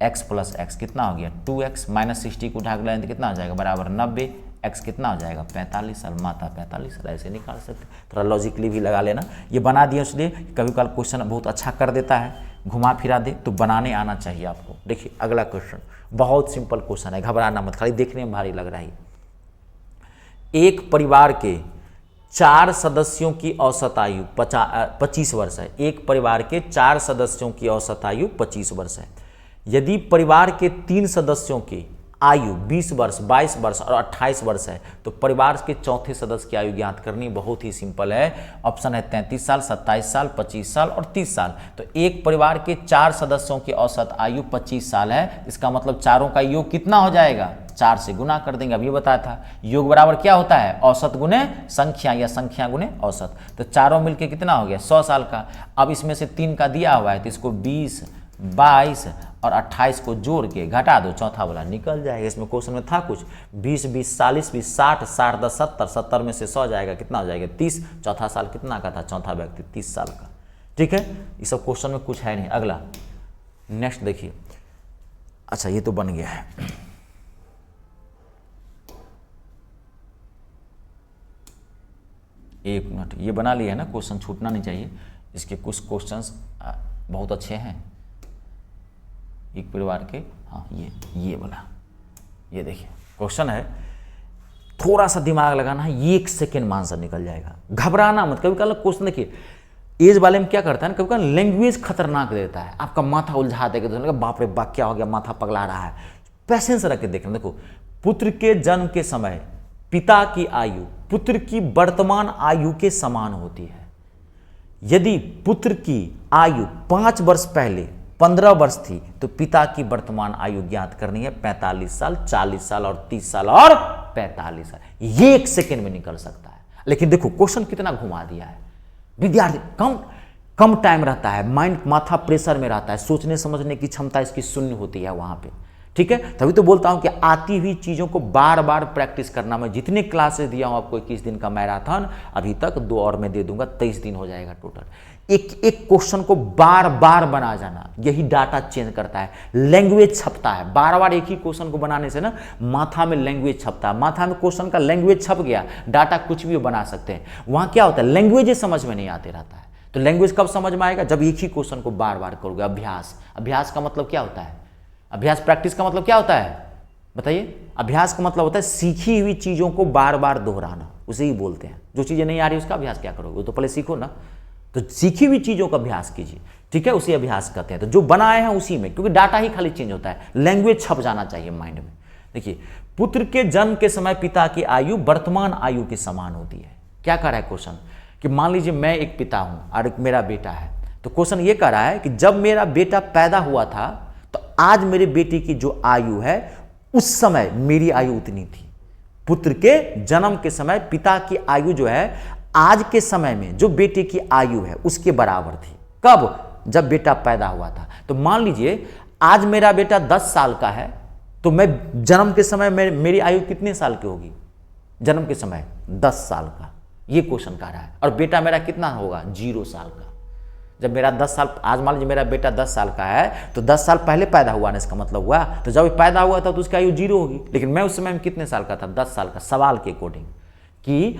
A: x प्लस x कितना हो गया 2x, माइनस 60 को उठा के लाएंगे तो कितना हो जाएगा बराबर 90, x कितना हो जाएगा 45 साल, माता 45 साल। ऐसे निकाल सकते, थोड़ा लॉजिकली भी लगा लेना। ये बना दिया इसलिए कभी कभी क्वेश्चन बहुत अच्छा कर देता है, घुमा फिरा दे तो बनाने आना चाहिए आपको। देखिए अगला क्वेश्चन बहुत सिंपल क्वेश्चन है, घबराना मत, खाली देखने में भारी लग रहा है। एक परिवार के 4 सदस्यों की औसत आयु 25 वर्ष है। एक परिवार के 4 सदस्यों की औसत आयु 25 वर्ष है। यदि परिवार के 3 सदस्यों की आयु 20 वर्ष, 22 वर्ष और 28 वर्ष है तो परिवार के चौथे सदस्य की आयु ज्ञात करनी। बहुत ही सिंपल है, ऑप्शन है 33 साल, 27 साल, 25 साल और 30 साल। तो एक परिवार के 4 सदस्यों की औसत आयु 25 साल है, इसका मतलब चारों का योग कितना हो जाएगा, 4 से गुना कर देंगे। अभी बताया था योग बराबर क्या होता है, औसत गुने संख्या या संख्या गुने औसत। तो चारों मिलके कितना हो गया 100 साल का। अब इसमें से 3 का दिया हुआ है तो इसको 20, 22 और 28 को जोड़ के घटा दो, चौथा वाला निकल जाएगा। इसमें क्वेश्चन में था कुछ 20, 20, 40, 20, 60, 60, 10, 70, 70 में से 100 जाएगा, कितना हो जाएगा 30। चौथा साल कितना का था, चौथा व्यक्ति 30 साल का। ठीक है, ये सब क्वेश्चन में कुछ है नहीं। अगला नेक्स्ट देखिए, अच्छा ये तो बन गया है। एक मिनट, ये बना लिया है ना, क्वेश्चन छूटना नहीं चाहिए। इसके कुछ क्वेश्चंस बहुत अच्छे हैं एक परिवार के। हाँ ये वाला, ये देखिए क्वेश्चन है, थोड़ा सा दिमाग लगाना है, 1 सेकेंड में आंसर निकल जाएगा। घबराना मत। कभी कभी क्वेश्चन देखिए एज वाले में क्या करता है ना, कभी कभी लैंग्वेज खतरनाक देता है, आपका माथा उलझा देगा, तो बाप रे बाप क्या हो गया, माथा पगला रहा है। पैसेंस रख के देखना। देखो, पुत्र के जन्म के समय पिता की आयु पुत्र की वर्तमान आयु के समान होती है। यदि पुत्र की आयु 5 वर्ष पहले 15 वर्ष थी तो पिता की वर्तमान आयु ज्ञात करनी है 45 साल, 40 साल और 30 साल और 45 साल। ये 1 सेकेंड में निकल सकता है। लेकिन देखो क्वेश्चन कितना घुमा दिया है। विद्यार्थी कम टाइम रहता है, माइंड माथा प्रेशर में रहता है, सोचने समझने की क्षमता इसकी शून्य होती है वहां पे। ठीक है, तभी तो बोलता हूं कि आती हुई चीजों को बार बार प्रैक्टिस करना। मैं जितने क्लासेस दिया हूं आपको 21 दिन का मैराथन, अभी तक 2 और मैं दे दूंगा, 23 दिन हो जाएगा टोटल। एक क्वेश्चन को बार बार बना जाना, यही डाटा चेंज करता है। लैंग्वेज छपता है, बार बार एक ही क्वेश्चन को बनाने से ना माथा में लैंग्वेज छपता है। माथा में क्वेश्चन का लैंग्वेज छप गया, डाटा कुछ भी बना सकते हैं। वहां क्या होता है, लैंग्वेज समझ में नहीं आते रहता है। तो लैंग्वेज कब समझ में आएगा, जब एक ही क्वेश्चन को बार बार करोगे। अभ्यास का मतलब क्या होता है, अभ्यास प्रैक्टिस का मतलब क्या होता है बताइए। अभ्यास का मतलब होता है सीखी हुई चीजों को बार बार दोहराना, उसे ही बोलते हैं। जो चीजें नहीं आ रही उसका अभ्यास क्या करोगे, वो तो पहले सीखो ना। तो सीखी हुई चीजों का अभ्यास कीजिए, ठीक है, उसे अभ्यास कहते हैं। तो जो बनाए हैं उसी में, क्योंकि डाटा ही खाली चेंज होता है, लैंग्वेज छप जाना चाहिए माइंड में। देखिए, पुत्र के जन्म के समय पिता की आयु वर्तमान आयु के समान होती है। क्या कह रहा है क्वेश्चन, कि मान लीजिए मैं एक पिता हूं और एक मेरा बेटा है। तो क्वेश्चन ये कह रहा है कि जब मेरा बेटा पैदा हुआ था तो आज मेरे बेटे की जो आयु है उस समय मेरी आयु उतनी थी। पुत्र के जन्म के समय पिता की आयु जो है आज के समय में जो बेटे की आयु है उसके बराबर थी। कब, जब बेटा पैदा हुआ था। तो मान लीजिए आज मेरा बेटा 10 साल का है, तो मैं जन्म के समय मेरी आयु कितने साल की होगी, जन्म के समय 10 साल का। ये क्वेश्चन कह रहा है। और बेटा मेरा कितना होगा, 0 साल का। जब मेरा 10 साल, आज मान लीजिए मेरा बेटा 10 साल का है, तो 10 साल पहले पैदा हुआ ना, इसका मतलब हुआ। तो जब पैदा हुआ था तो उसकी आयु 0 होगी। लेकिन मैं उस समय में कितने साल का था, 10 साल का। सवाल के अकॉर्डिंग कि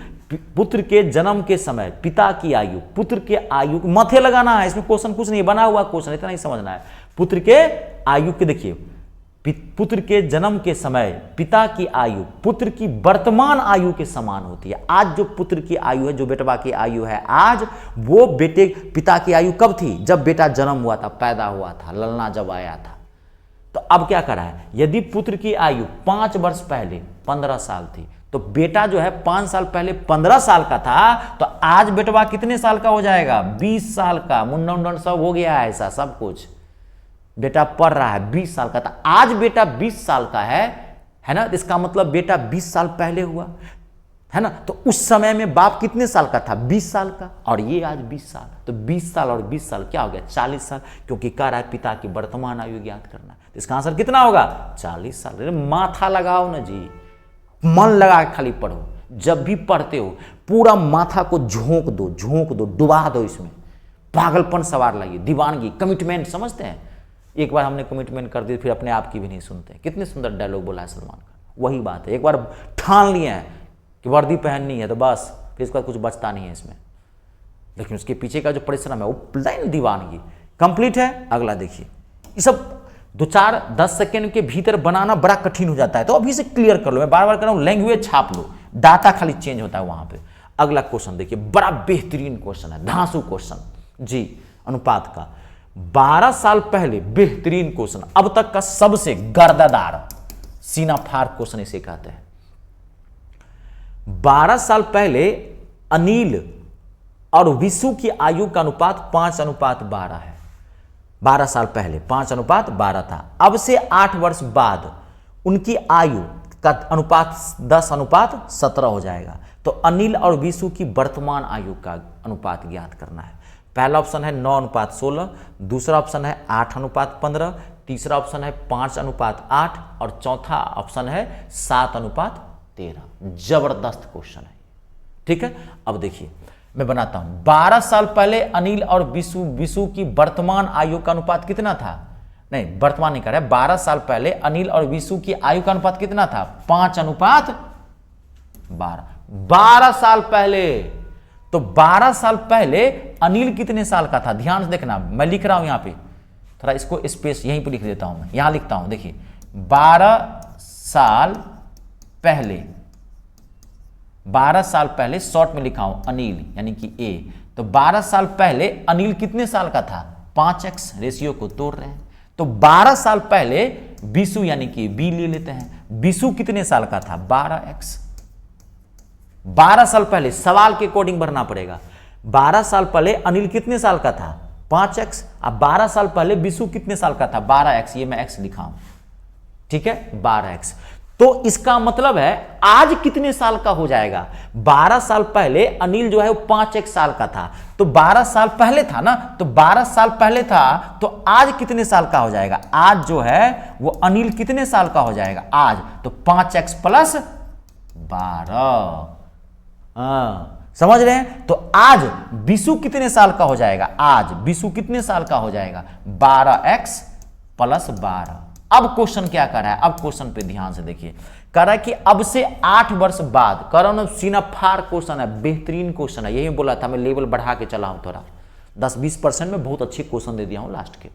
A: पुत्र के जन्म के समय पिता की आयु, पुत्र के आयु माथे लगाना है, इसमें क्वेश्चन कुछ नहीं, बना हुआ क्वेश्चन, इतना ही समझना है। पुत्र के आयु के, देखिए पुत्र के जन्म के समय पिता की आयु पुत्र की वर्तमान आयु के समान होती है। आज जो पुत्र की आयु है, जो बेटवा की आयु है आज, वो बेटे पिता की आयु कब थी, जब बेटा जन्म हुआ था, पैदा हुआ था, ललना जब आया था। तो अब क्या करा है, यदि पुत्र की आयु 5 वर्ष पहले 15 साल थी, तो बेटा जो है 5 साल पहले 15 साल का था, तो आज बेटवा कितने साल का हो जाएगा, 20 साल का। मुंडन सब हो गया है, ऐसा सब कुछ बेटा पढ़ रहा है, 20 साल का था। आज बेटा 20 साल का है ना। इसका मतलब बेटा 20 साल पहले हुआ है ना। तो उस समय में बाप कितने साल का था, 20 साल का, और ये आज 20 साल। तो 20 साल और 20 साल क्या हो गया, 40 साल, क्योंकि कह रहा है पिता की वर्तमान आयु ज्ञात करना। तो इसका आंसर कितना होगा, 40 साल। माथा लगाओ ना जी, मन लगा के खाली पढ़ो। जब भी पढ़ते हो पूरा माथा को झोंक दो, डुबा दो, इसमें पागलपन सवार लाइए, दीवानगी, कमिटमेंट, समझते हैं। एक बार हमने कमिटमेंट कर दी फिर अपने आप की भी नहीं सुनते। कितने सुंदर डायलॉग बोला है सलमान खान। वही बात है, एक बार ठान लिए हैं कि वर्दी पहननी है तो बस फिर इसके बाद कुछ बचता नहीं है इसमें, लेकिन उसके पीछे का जो परिश्रम है वो लाइन दीवानगी कंप्लीट है। अगला देखिए, ये सब 2-4-10 सेकेंड के भीतर बनाना बड़ा कठिन हो जाता है, तो अभी से क्लियर कर लो। मैं बार बार कह रहा हूं, लैंग्वेज छाप लो, डाटा खाली चेंज होता है वहां पे। अगला क्वेश्चन देखिए, बड़ा बेहतरीन क्वेश्चन है, धांसू क्वेश्चन जी, अनुपात का। 12 साल पहले, बेहतरीन क्वेश्चन, अब तक का सबसे गर्दादार सीना फाड़ क्वेश्चन इसे कहते हैं। 12 साल पहले अनिल और विशु की आयु का अनुपात 5:12 है। 12 साल पहले 5:12 था। अब से 8 वर्ष बाद उनकी आयु का अनुपात 10:17 हो जाएगा। तो अनिल और विशु की वर्तमान आयु का अनुपात ज्ञात करना है। पहला ऑप्शन है 9:16, दूसरा ऑप्शन है 8:15, तीसरा ऑप्शन है 5:8 और चौथा ऑप्शन है 7:13। जबरदस्त क्वेश्चन है, ठीक है। अब देखिए मैं बनाता हूं। 12 साल पहले अनिल और विशु की वर्तमान आयु का अनुपात कितना था? नहीं, वर्तमान नहीं कर रहा है। 12 साल पहले अनिल और विशु की आयु का अनुपात कितना था? 5:12। 12 साल पहले, तो 12 साल पहले अनिल कितने साल का था? ध्यान से देखना, मैं लिख रहा हूं यहां पे, थोड़ा इसको स्पेस यहीं पे लिख देता हूं, मैं यहां लिखता हूं। देखिए 12 साल पहले, 12 साल पहले शॉर्ट में लिखा हूं अनिल यानी कि ए। तो 12 साल पहले अनिल कितने साल का था? 5x, रेशियो को तोड़ रहे हैं। तो 12 साल पहले विशु यानी कि बी ले लेते हैं, विशु कितने साल का था? 12x। 12 साल पहले, सवाल के अकॉर्डिंग भरना पड़ेगा। 12 साल पहले अनिल कितने साल का था? 5x। अब 12 साल पहले विशु कितने साल का था? 12x, ये मैं x लिखा हूं, ठीक है, 12x। तो इसका मतलब है आज कितने साल का हो जाएगा? 12 साल पहले अनिल जो है वो 5x साल का था, तो 12 साल पहले था ना, तो 12 साल पहले था, तो आज कितने साल का हो जाएगा? आज जो है वो अनिल कितने साल का हो जाएगा आज? तो 5x + 12। समझ रहे हैं? तो आज विशु कितने साल का हो जाएगा? आज विशु कितने साल का हो जाएगा? 12x + 12। अब क्वेश्चन क्या कर रहा है? अब क्वेश्चन पे ध्यान से देखिए, कह रहा है कि अब से 8 वर्ष बाद, करो सीना फाड़ क्वेश्चन है, बेहतरीन क्वेश्चन है। यही बोला था मैं, लेवल बढ़ा के चला हूं थोड़ा, 10-20% में बहुत अच्छे क्वेश्चन दे दिया हूं लास्ट के,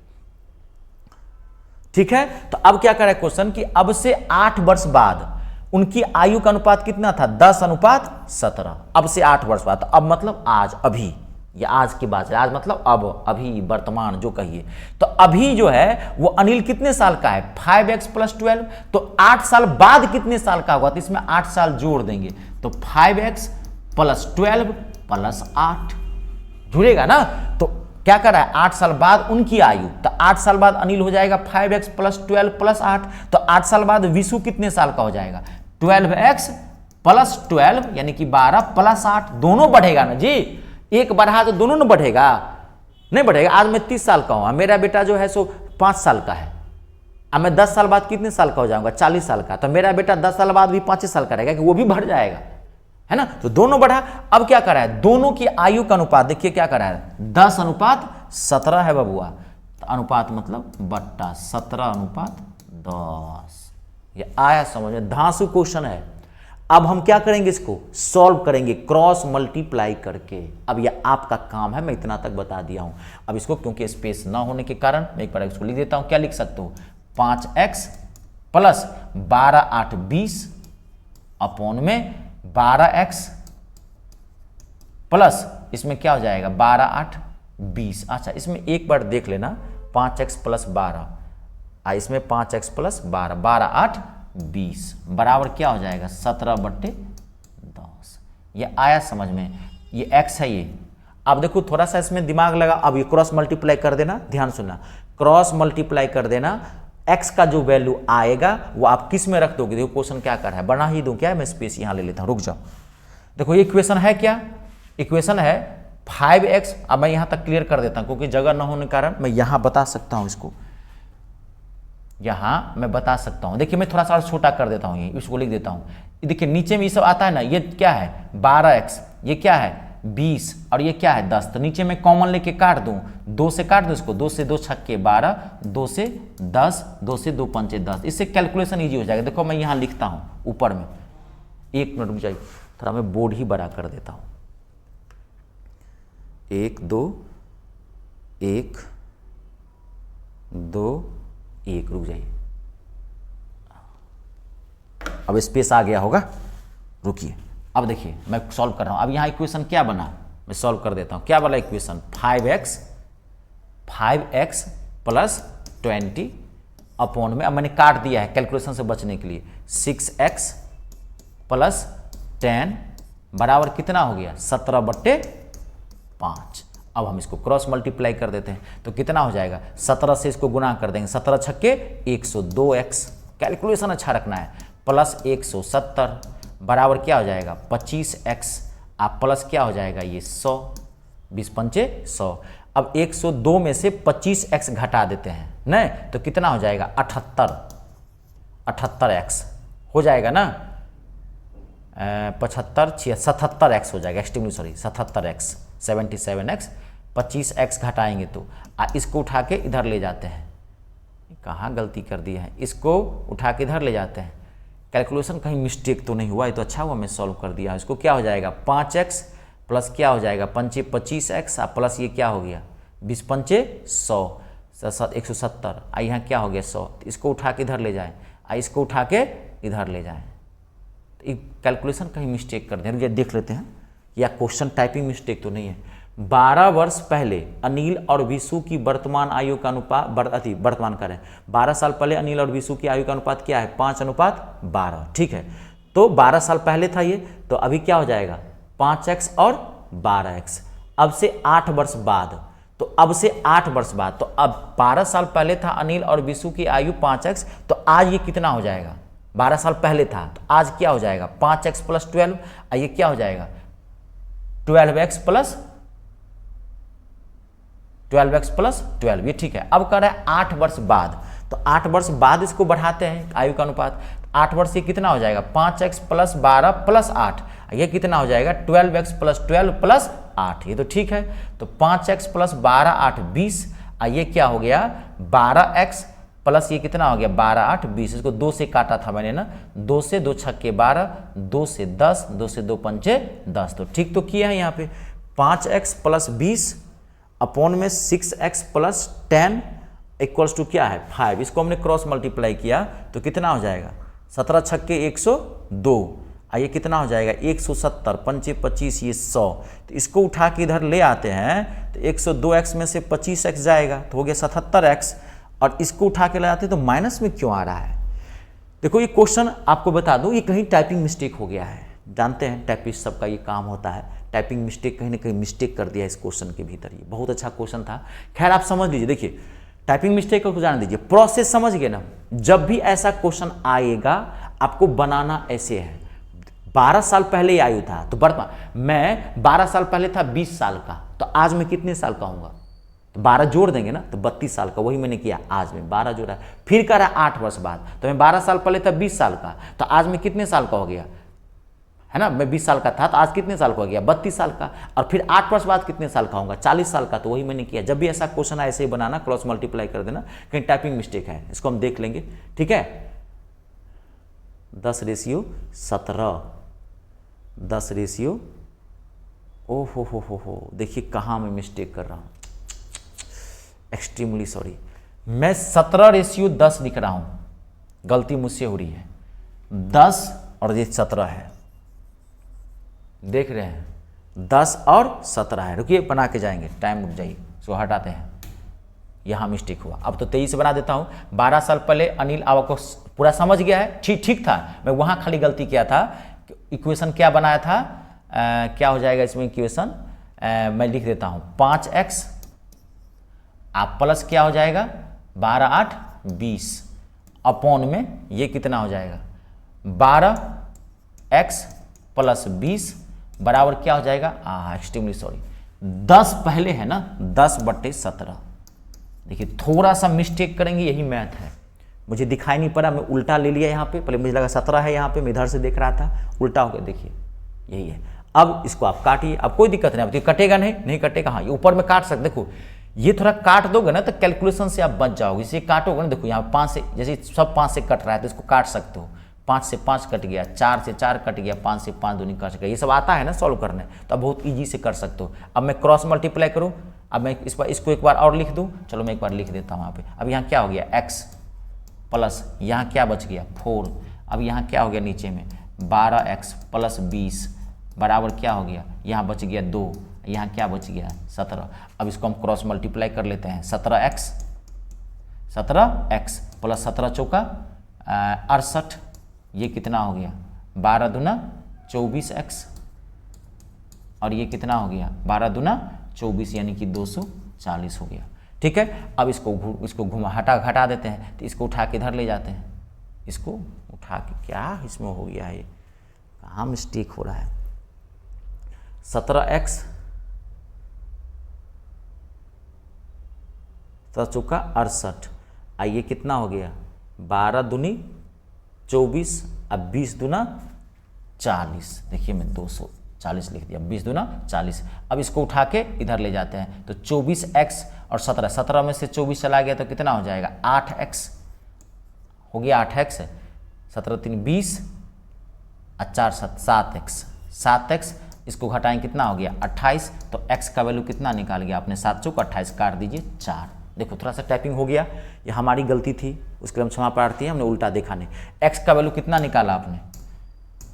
A: ठीक है। तो अब क्या कर रहा है क्वेश्चन कि अब से 8 वर्ष बाद उनकी आयु का अनुपात कितना था? 10:17। अब से 8 वर्ष बाद, तो अब मतलब आज, अभी, ये आज की बात है, आज मतलब अब, अभी, वर्तमान जो कहिए। तो अभी जो है वो अनिल कितने साल का है? 5x + 12। तो 8 साल बाद कितने साल का होगा? तो इसमें 8 साल जोड़ देंगे, तो 5x + 12 + 8 जुड़ेगा ना। तो क्या कर रहा है? 8 साल बाद उनकी आयु, तो 8 साल बाद अनिल हो जाएगा 5x + 12 + 8। तो 8 साल बाद विशु कितने साल का हो जाएगा? 12x + 12 यानी कि 12 + 8, दोनों बढ़ेगा ना जी, एक बढ़ा तो दोनों न बढ़ेगा, नहीं बढ़ेगा। आज मैं 30 साल का हूं, मेरा बेटा जो है सो 5 साल का है। अब मैं 10 साल बाद कितने साल का हो जाऊंगा? 40 साल का। तो मेरा बेटा 10 साल बाद भी 5 साल का रहेगा, कि वो भी बढ़ जाएगा, है ना। तो दोनों बढ़ा। अब क्या कर रहा है? दोनों की आयु का अनुपात देखिए क्या कर रहा है? 10:17 है बबुआ। तो अनुपात मतलब बट्टा 17:10। ये आया समझ में? धांसू क्वेश्चन है। अब हम क्या करेंगे? इसको सॉल्व करेंगे क्रॉस मल्टीप्लाई करके। अब यह आपका काम है, मैं इतना तक बता दिया हूं। अब इसको क्योंकि स्पेस ना होने के कारण मैं एक बार इसको लिख देता हूं। क्या लिख सकते हो? 5x + 12 × 8 = 20 अपॉन में 12x प्लस इसमें क्या हो जाएगा? 12 × 8 = 20। अच्छा, इसमें एक बार देख लेना, 5x + 12, इसमें 5x + 12, 12 × 8 = 20 बराबर क्या हो जाएगा? 17/10। ये आया समझ में? ये x है ये। अब देखो थोड़ा सा इसमें दिमाग लगा। अब ये क्रॉस मल्टीप्लाई कर देना, ध्यान सुनना, क्रॉस मल्टीप्लाई कर देना। x का जो वैल्यू आएगा वो आप किस में रख दोगे? देखो क्वेश्चन क्या कर रहा है, बना ही दूं क्या? मैं स्पेस यहां ले लेता हूं, रुक जाओ। देखो ये इक्वेशन है क्या? इक्वेशन है 5x। अब मैं यहां तक क्लियर कर देता हूं, क्योंकि जगह न होने के कारण मैं यहां बता सकता हूं इसको। यहाँ मैं बता सकता हूँ। देखिए मैं थोड़ा सा और छोटा कर देता हूँ, ये इसको लिख देता हूँ। देखिए नीचे में ये सब आता है ना, ये क्या है 12x, ये क्या है 20 और ये क्या है 10। तो नीचे में कॉमन लेके काट दूँ, 2 से काट दूँ इसको, 2 से 2 छक्के 12, 2 से 10, 2 से 2 पंचे 10। इससे कैलकुलेशन ईजी हो जाएगा। देखो मैं यहाँ लिखता हूँ ऊपर में, 1 मिनट रुक जाइए, थोड़ा मैं बोर्ड ही बड़ा कर देता हूँ। 1 2 1 2 1, रुक जाइए, अब स्पेस आ गया होगा, रुकिए। अब देखिए मैं सॉल्व कर रहा हूं। अब यहाँ इक्वेशन क्या बना, मैं सॉल्व कर देता हूं। क्या वाला इक्वेशन 5x प्लस 20 अपॉन में, अब मैंने काट दिया है कैलकुलेशन से बचने के लिए, 6x प्लस 10 बराबर कितना हो गया 17/5। अब हम इसको क्रॉस मल्टीप्लाई कर देते हैं तो कितना हो जाएगा, 17 से इसको गुना कर देंगे, 17 छक्के 102x, कैलकुलेशन अच्छा रखना है, प्लस 170 बराबर क्या हो जाएगा 25x, आप प्लस क्या हो जाएगा ये 100, 20 पंचे 100। अब 102 में से 25x घटा देते हैं, नहीं तो कितना हो जाएगा 78x हो जाएगा ना, 77x हो जाएगा, extremely sorry 77x, 77x, 25x घटाएंगे तो इसको उठा के इधर ले जाते हैं, कहाँ गलती कर दिया है, इसको उठा के इधर ले जाते हैं, कैलकुलेशन कहीं मिस्टेक तो नहीं हुआ, ये तो अच्छा हुआ मैं सॉल्व कर दिया। इसको क्या हो जाएगा 5x प्लस क्या हो जाएगा 5 25x प्लस ये क्या हो गया 20 पंचे 100, 170, यहाँ क्या हो गया 100, तो इसको उठा के इधर ले जाएं, इसको उठा के इधर ले जाएं, तो कैलकुलेशन कहीं मिस्टेक कर दें, ये देख लेते हैं, या क्वेश्चन टाइपिंग मिस्टेक तो नहीं है। 12 वर्ष पहले अनिल और विशु की वर्तमान आयु का अनुपात, वर्तमान करें 12 साल पहले अनिल और विशु की आयु का अनुपात क्या है 5:12, ठीक है। तो 12 साल पहले था ये, तो अभी क्या हो जाएगा 5x और 12x। अब से 8 वर्ष बाद, तो अब से 8 वर्ष बाद, तो अब 12 साल पहले था अनिल और विशु की आयु 5x, तो आज ये कितना हो जाएगा, 12 साल पहले था तो आज क्या हो जाएगा 5x प्लस 12, ये क्या हो जाएगा 12x प्लस 12, ये ठीक है। अब कर रहा है 8 वर्ष बाद, तो 8 वर्ष बाद इसको बढ़ाते हैं आयु का अनुपात, 8 वर्ष ये कितना हो जाएगा 5x प्लस 12 प्लस 8, ये कितना हो जाएगा 12x प्लस 12 प्लस 8, ये तो ठीक है। तो 5x प्लस 12 8 20, ये क्या हो गया 12x प्लस ये कितना हो गया 12 8 20, इसको 2 से काटा था मैंने ना, 2 से 2 छक्के 12, 2 से 10, 2 से 2 पंचे 10, तो ठीक तो किया है यहाँ पे। 5x प्लस 20 अपॉन में 6x प्लस 10 इक्वल्स टू क्या है 5, इसको हमने क्रॉस मल्टीप्लाई किया तो कितना हो जाएगा 17 छक्के 102, ये कितना हो जाएगा 170, पंचे 25, ये 100, तो इसको उठा के इधर ले आते हैं तो 102x में से 25x जाएगा तो हो गया 77x, और इसको उठा के ले आते हैं तो माइनस में क्यों आ रहा है। देखो ये क्वेश्चन आपको बता दूं, ये कहीं टाइपिंग मिस्टेक हो गया है, जानते हैं टाइपिस्ट सबका ये काम होता है, टाइपिंग मिस्टेक कहीं ना कहीं मिस्टेक कर दिया इस क्वेश्चन के भीतर। ये बहुत अच्छा क्वेश्चन था, खैर आप समझ लीजिए। देखिए टाइपिंग मिस्टेक को जान दीजिए, प्रोसेस समझ गए ना, जब भी ऐसा क्वेश्चन आएगा आपको बनाना ऐसे है। 12 साल पहले आयु था तो वर्तमान, मैं 12 साल पहले था 20 साल का, तो आज मैं कितने साल का हूँगा, तो 12 जोड़ देंगे ना तो 32 साल का, वही मैंने किया, आज में 12 जोड़ा। फिर कह रहा है 8 वर्ष बाद, तो मैं 12 साल पहले था 20 साल का, तो आज मैं कितने साल का हो गया, है ना, मैं 20 साल का था तो आज कितने साल का हो गया 32 साल का, और फिर 8 वर्ष बाद कितने साल का होगा 40 साल का, तो वही मैंने किया। जब भी ऐसा क्वेश्चन ऐसे ही बनाना, क्रॉस मल्टीप्लाई कर देना, कहीं टाइपिंग मिस्टेक है, इसको हम देख लेंगे, ठीक है। 10:17, 10 ओ हो, देखिए कहाँ मैं मिस्टेक कर रहा हूँ, एक्सट्रीमली सॉरी, मैं 17:10 लिख रहा हूँ, गलती मुझसे हो रही है, 10 और ये 17 है, देख रहे हैं 10 और 17 है। रुकिए बना के जाएंगे, टाइम रुक जाइए, इसको हटाते हैं, यहाँ मिस्टेक हुआ। अब तो 23 बना देता हूँ। 12 साल पहले अनिल आपको पूरा समझ गया है, ठीक था, मैं वहाँ खाली गलती किया था, इक्वेशन क्या बनाया था, क्या हो जाएगा इसमें इक्वेशन, मैं लिख देता हूँ 5x आप प्लस क्या हो जाएगा 12 8 20 अपॉन में ये कितना हो जाएगा 12x प्लस 20 बराबर क्या हो जाएगा, एक्सट्रीमली सॉरी 10 पहले है ना, 10/17। देखिए थोड़ा सा मिस्टेक करेंगे, यही मैथ है, मुझे दिखाई नहीं पड़ा, मैं उल्टा ले लिया यहाँ पे, पहले मुझे लगा 17 है यहाँ पे, मैं इधर से देख रहा था, उल्टा हो गया, देखिए यही है। अब इसको आप काटिए, अब कोई दिक्कत नहीं, अब तो कटेगा नहीं कटेगा, हाँ ये ऊपर में काट सकते, देखो ये थोड़ा काट दोगे ना तो कैलकुलेशन से आप बच जाओगे, इसे काटोगे ना, देखो यहाँ 5 से, जैसे सब 5 से कट रहा है तो इसको काट सकते हो, 5 से 5 कट गया, 4 से 4 कट गया, 5 से 5 दूनी कट गया, ये सब आता है ना सॉल्व करने, तो अब बहुत ईजी से कर सकते हो। अब मैं क्रॉस मल्टीप्लाई करूँ, अब मैं इसको एक बार और लिख दूँ, चलो मैं एक बार लिख देता हूँ यहाँ पे। अब यहाँ क्या हो गया x प्लस यहाँ क्या बच गया 4, अब यहाँ क्या हो गया नीचे में 12x प्लस 20 बराबर क्या हो गया, यहाँ बच गया 2, यहाँ क्या बच गया 17। अब इसको हम क्रॉस मल्टीप्लाई कर लेते हैं, 17x प्लस 17 चौका 68, ये कितना हो गया 12 दूना 24x, और ये कितना हो गया 12 दूना 24 यानी कि 240 हो गया। ठीक है, अब इसको घुमा घटा देते हैं, तो इसको उठा के इधर ले जाते हैं, इसको उठा के, क्या इसमें हो गया है, कहाँ मिस्टेक हो रहा है, 17x चौका 68, ये कितना हो गया 12 दूनी 24, अब 20 दूना 40, देखिए मैं 240 लिख दिया, 20 दूना 40। अब इसको उठा के इधर ले जाते हैं, तो 24x और 17 में से 24 चला गया तो कितना हो जाएगा 8x हो गया, 8x 17 3 20 और 4 7x, इसको घटाएं कितना हो गया 28, तो x का वैल्यू कितना निकाल गया आपने 7 चौक 28, काट दीजिए 4। देखो थोड़ा सा टाइपिंग हो गया, ये हमारी गलती थी, उसके लिए हम क्षमा प्रार्थी हैं, हमने उल्टा देखा नहीं। x का वैल्यू कितना निकाला आपने,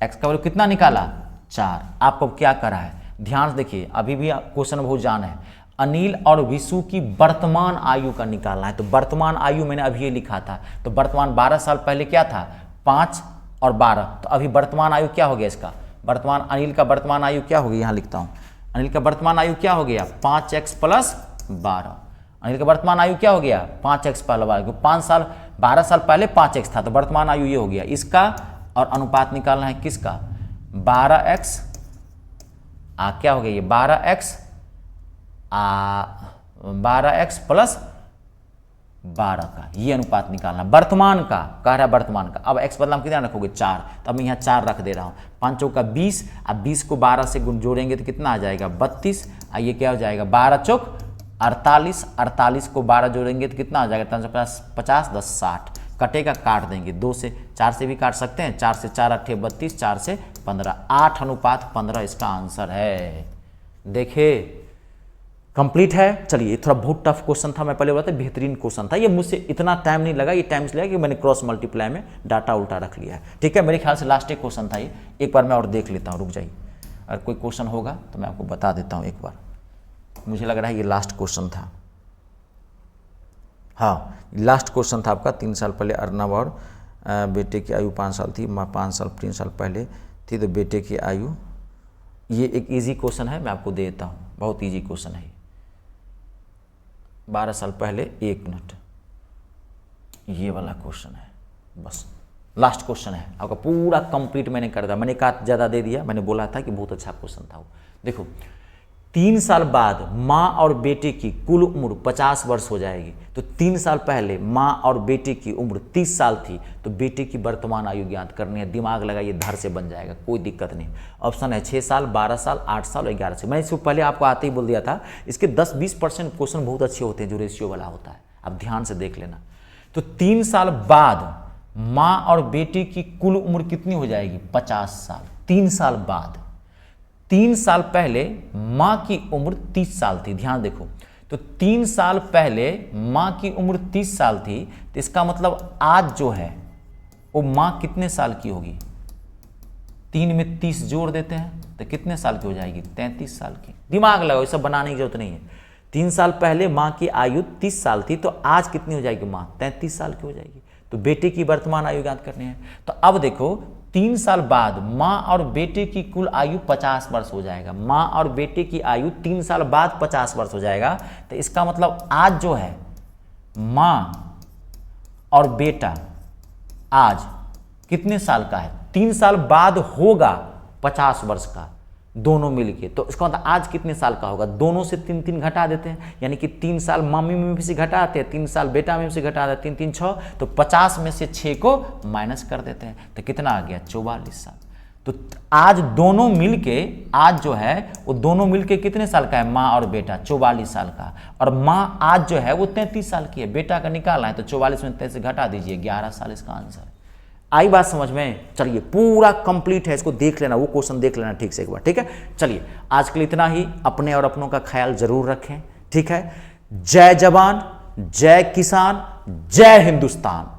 A: x का वैल्यू कितना निकाला 4। आपको क्या करा है, ध्यान से देखिए, अभी भी क्वेश्चन बहुत जान है, अनिल और विशु की वर्तमान आयु का निकालना है। तो वर्तमान आयु मैंने अभी ये लिखा था, तो वर्तमान 12 साल पहले क्या था 5 और 12, तो अभी वर्तमान आयु क्या हो गया इसका, वर्तमान अनिल का वर्तमान आयु क्या हो गया, यहाँ लिखता हूँ, अनिल का वर्तमान आयु क्या हो गया 5x प्लस 12, अनिल का वर्तमान आयु क्या हो गया 5x प्लस 12, 5 साल 12 साल पहले 5x था, तो वर्तमान आयु ये हो गया इसका, और अनुपात निकालना है किसका 12x, क्या हो गया ये 12x प्लस 12 का, ये अनुपात निकालना वर्तमान का, कह रहा है वर्तमान का। अब x बदला हम कितना रखोगे 4, तो अब मैं यहाँ 4 रख दे रहा हूँ, 5 चौका 20, अब 20 को 12 से जोड़ेंगे तो कितना आ जाएगा 32, ये क्या हो जाएगा 12 चौक 48, 48 को 12 जोड़ेंगे तो कितना आ जाएगा 50 10 60, कटेगा काट देंगे, 2 से 4 से भी काट सकते हैं, 4 से 4 8 32, 4 से 15, 8:15 इसका आंसर है। देखिए कंप्लीट है। चलिए थोड़ा बहुत टफ क्वेश्चन था, मैं पहले बोला था बेहतरीन क्वेश्चन था, ये मुझसे इतना टाइम नहीं लगा, ये टाइम इसलिए कि मैंने क्रॉस मल्टीप्लाई में डाटा उल्टा रख लिया है। ठीक है, मेरे ख्याल से लास्ट एक क्वेश्चन था ये, एक बार मैं और देख लेता हूँ, रुक जाइए, अगर कोई क्वेश्चन होगा तो मैं आपको बता देता हूँ एक बार, मुझे लग रहा है ये लास्ट क्वेश्चन था। हाँ लास्ट क्वेश्चन था आपका, 3 साल पहले अर्नब और बेटे की आयु 5 साल थी, 3 साल पहले थी, तो बेटे की आयु, ये एक इजी क्वेश्चन है, मैं आपको दे देता हूँ, बहुत इजी क्वेश्चन है, 12 साल पहले 1 मिनट, ये वाला क्वेश्चन है, बस लास्ट क्वेश्चन है आपका, पूरा कंप्लीट मैंने कर दिया, मैंने कहा ज़्यादा दे दिया, मैंने बोला था कि बहुत अच्छा क्वेश्चन था वो। देखो 3 साल बाद माँ और बेटे की कुल उम्र 50 वर्ष हो जाएगी, तो 3 साल पहले माँ और बेटे की उम्र 30 साल थी, तो बेटे की वर्तमान आयु ज्ञात करनी है, दिमाग लगाइए, धर से बन जाएगा, कोई दिक्कत नहीं। ऑप्शन है 6 साल 12 साल 8 साल और 11 साल। मैंने इसको पहले आपको आते ही बोल दिया था, इसके 10-20% क्वेश्चन बहुत अच्छे होते हैं जो रेशियो वाला होता है, आप ध्यान से देख लेना। तो 3 साल बाद माँ और बेटे की कुल उम्र कितनी हो जाएगी 50 साल, 3 साल बाद। 3 साल पहले माँ की उम्र 30 साल थी, ध्यान देखो, तो 3 साल पहले माँ की उम्र 30 साल थी, तो इसका मतलब आज जो है वो माँ कितने साल की होगी, 3 में 30 जोड़ देते हैं तो कितने साल की हो जाएगी 33 साल की। दिमाग लगाओ, ये सब बनाने की जरूरत नहीं है। 3 साल पहले माँ की आयु 30 साल थी, तो आज कितनी हो जाएगी माँ 33 साल की हो जाएगी, तो बेटे की वर्तमान आयु ज्ञात करनी है। तो अब देखो 3 साल बाद माँ और बेटे की कुल आयु 50 वर्ष हो जाएगा, माँ और बेटे की आयु 3 साल बाद 50 वर्ष हो जाएगा, तो इसका मतलब आज जो है माँ और बेटा आज कितने साल का है, 3 साल बाद होगा 50 वर्ष का, दोनों मिलके। तो इसका मतलब आज कितने साल का होगा, दोनों से 3 3 घटा देते हैं, यानी कि 3 साल मामी में से घटाते हैं, 3 साल बेटा में से घटा देते हैं, 3 3 6, तो 50 में से 6 को माइनस कर देते हैं, तो कितना आ गया 44 साल। तो आज दोनों मिलके, आज जो है वो दोनों मिलके कितने साल का है, माँ और बेटा 44 साल का, और माँ आज जो है वो 33 साल की है, बेटा का निकालना है तो 44 में 33 घटा दीजिए, 11 साल इसका आंसर। आई बात समझ में? चलिए पूरा कंप्लीट है, इसको देख लेना, वो क्वेश्चन देख लेना ठीक से एक बार, ठीक है। चलिए आज के लिए इतना ही, अपने और अपनों का ख्याल जरूर रखें, ठीक है। जय जवान, जय किसान, जय हिंदुस्तान।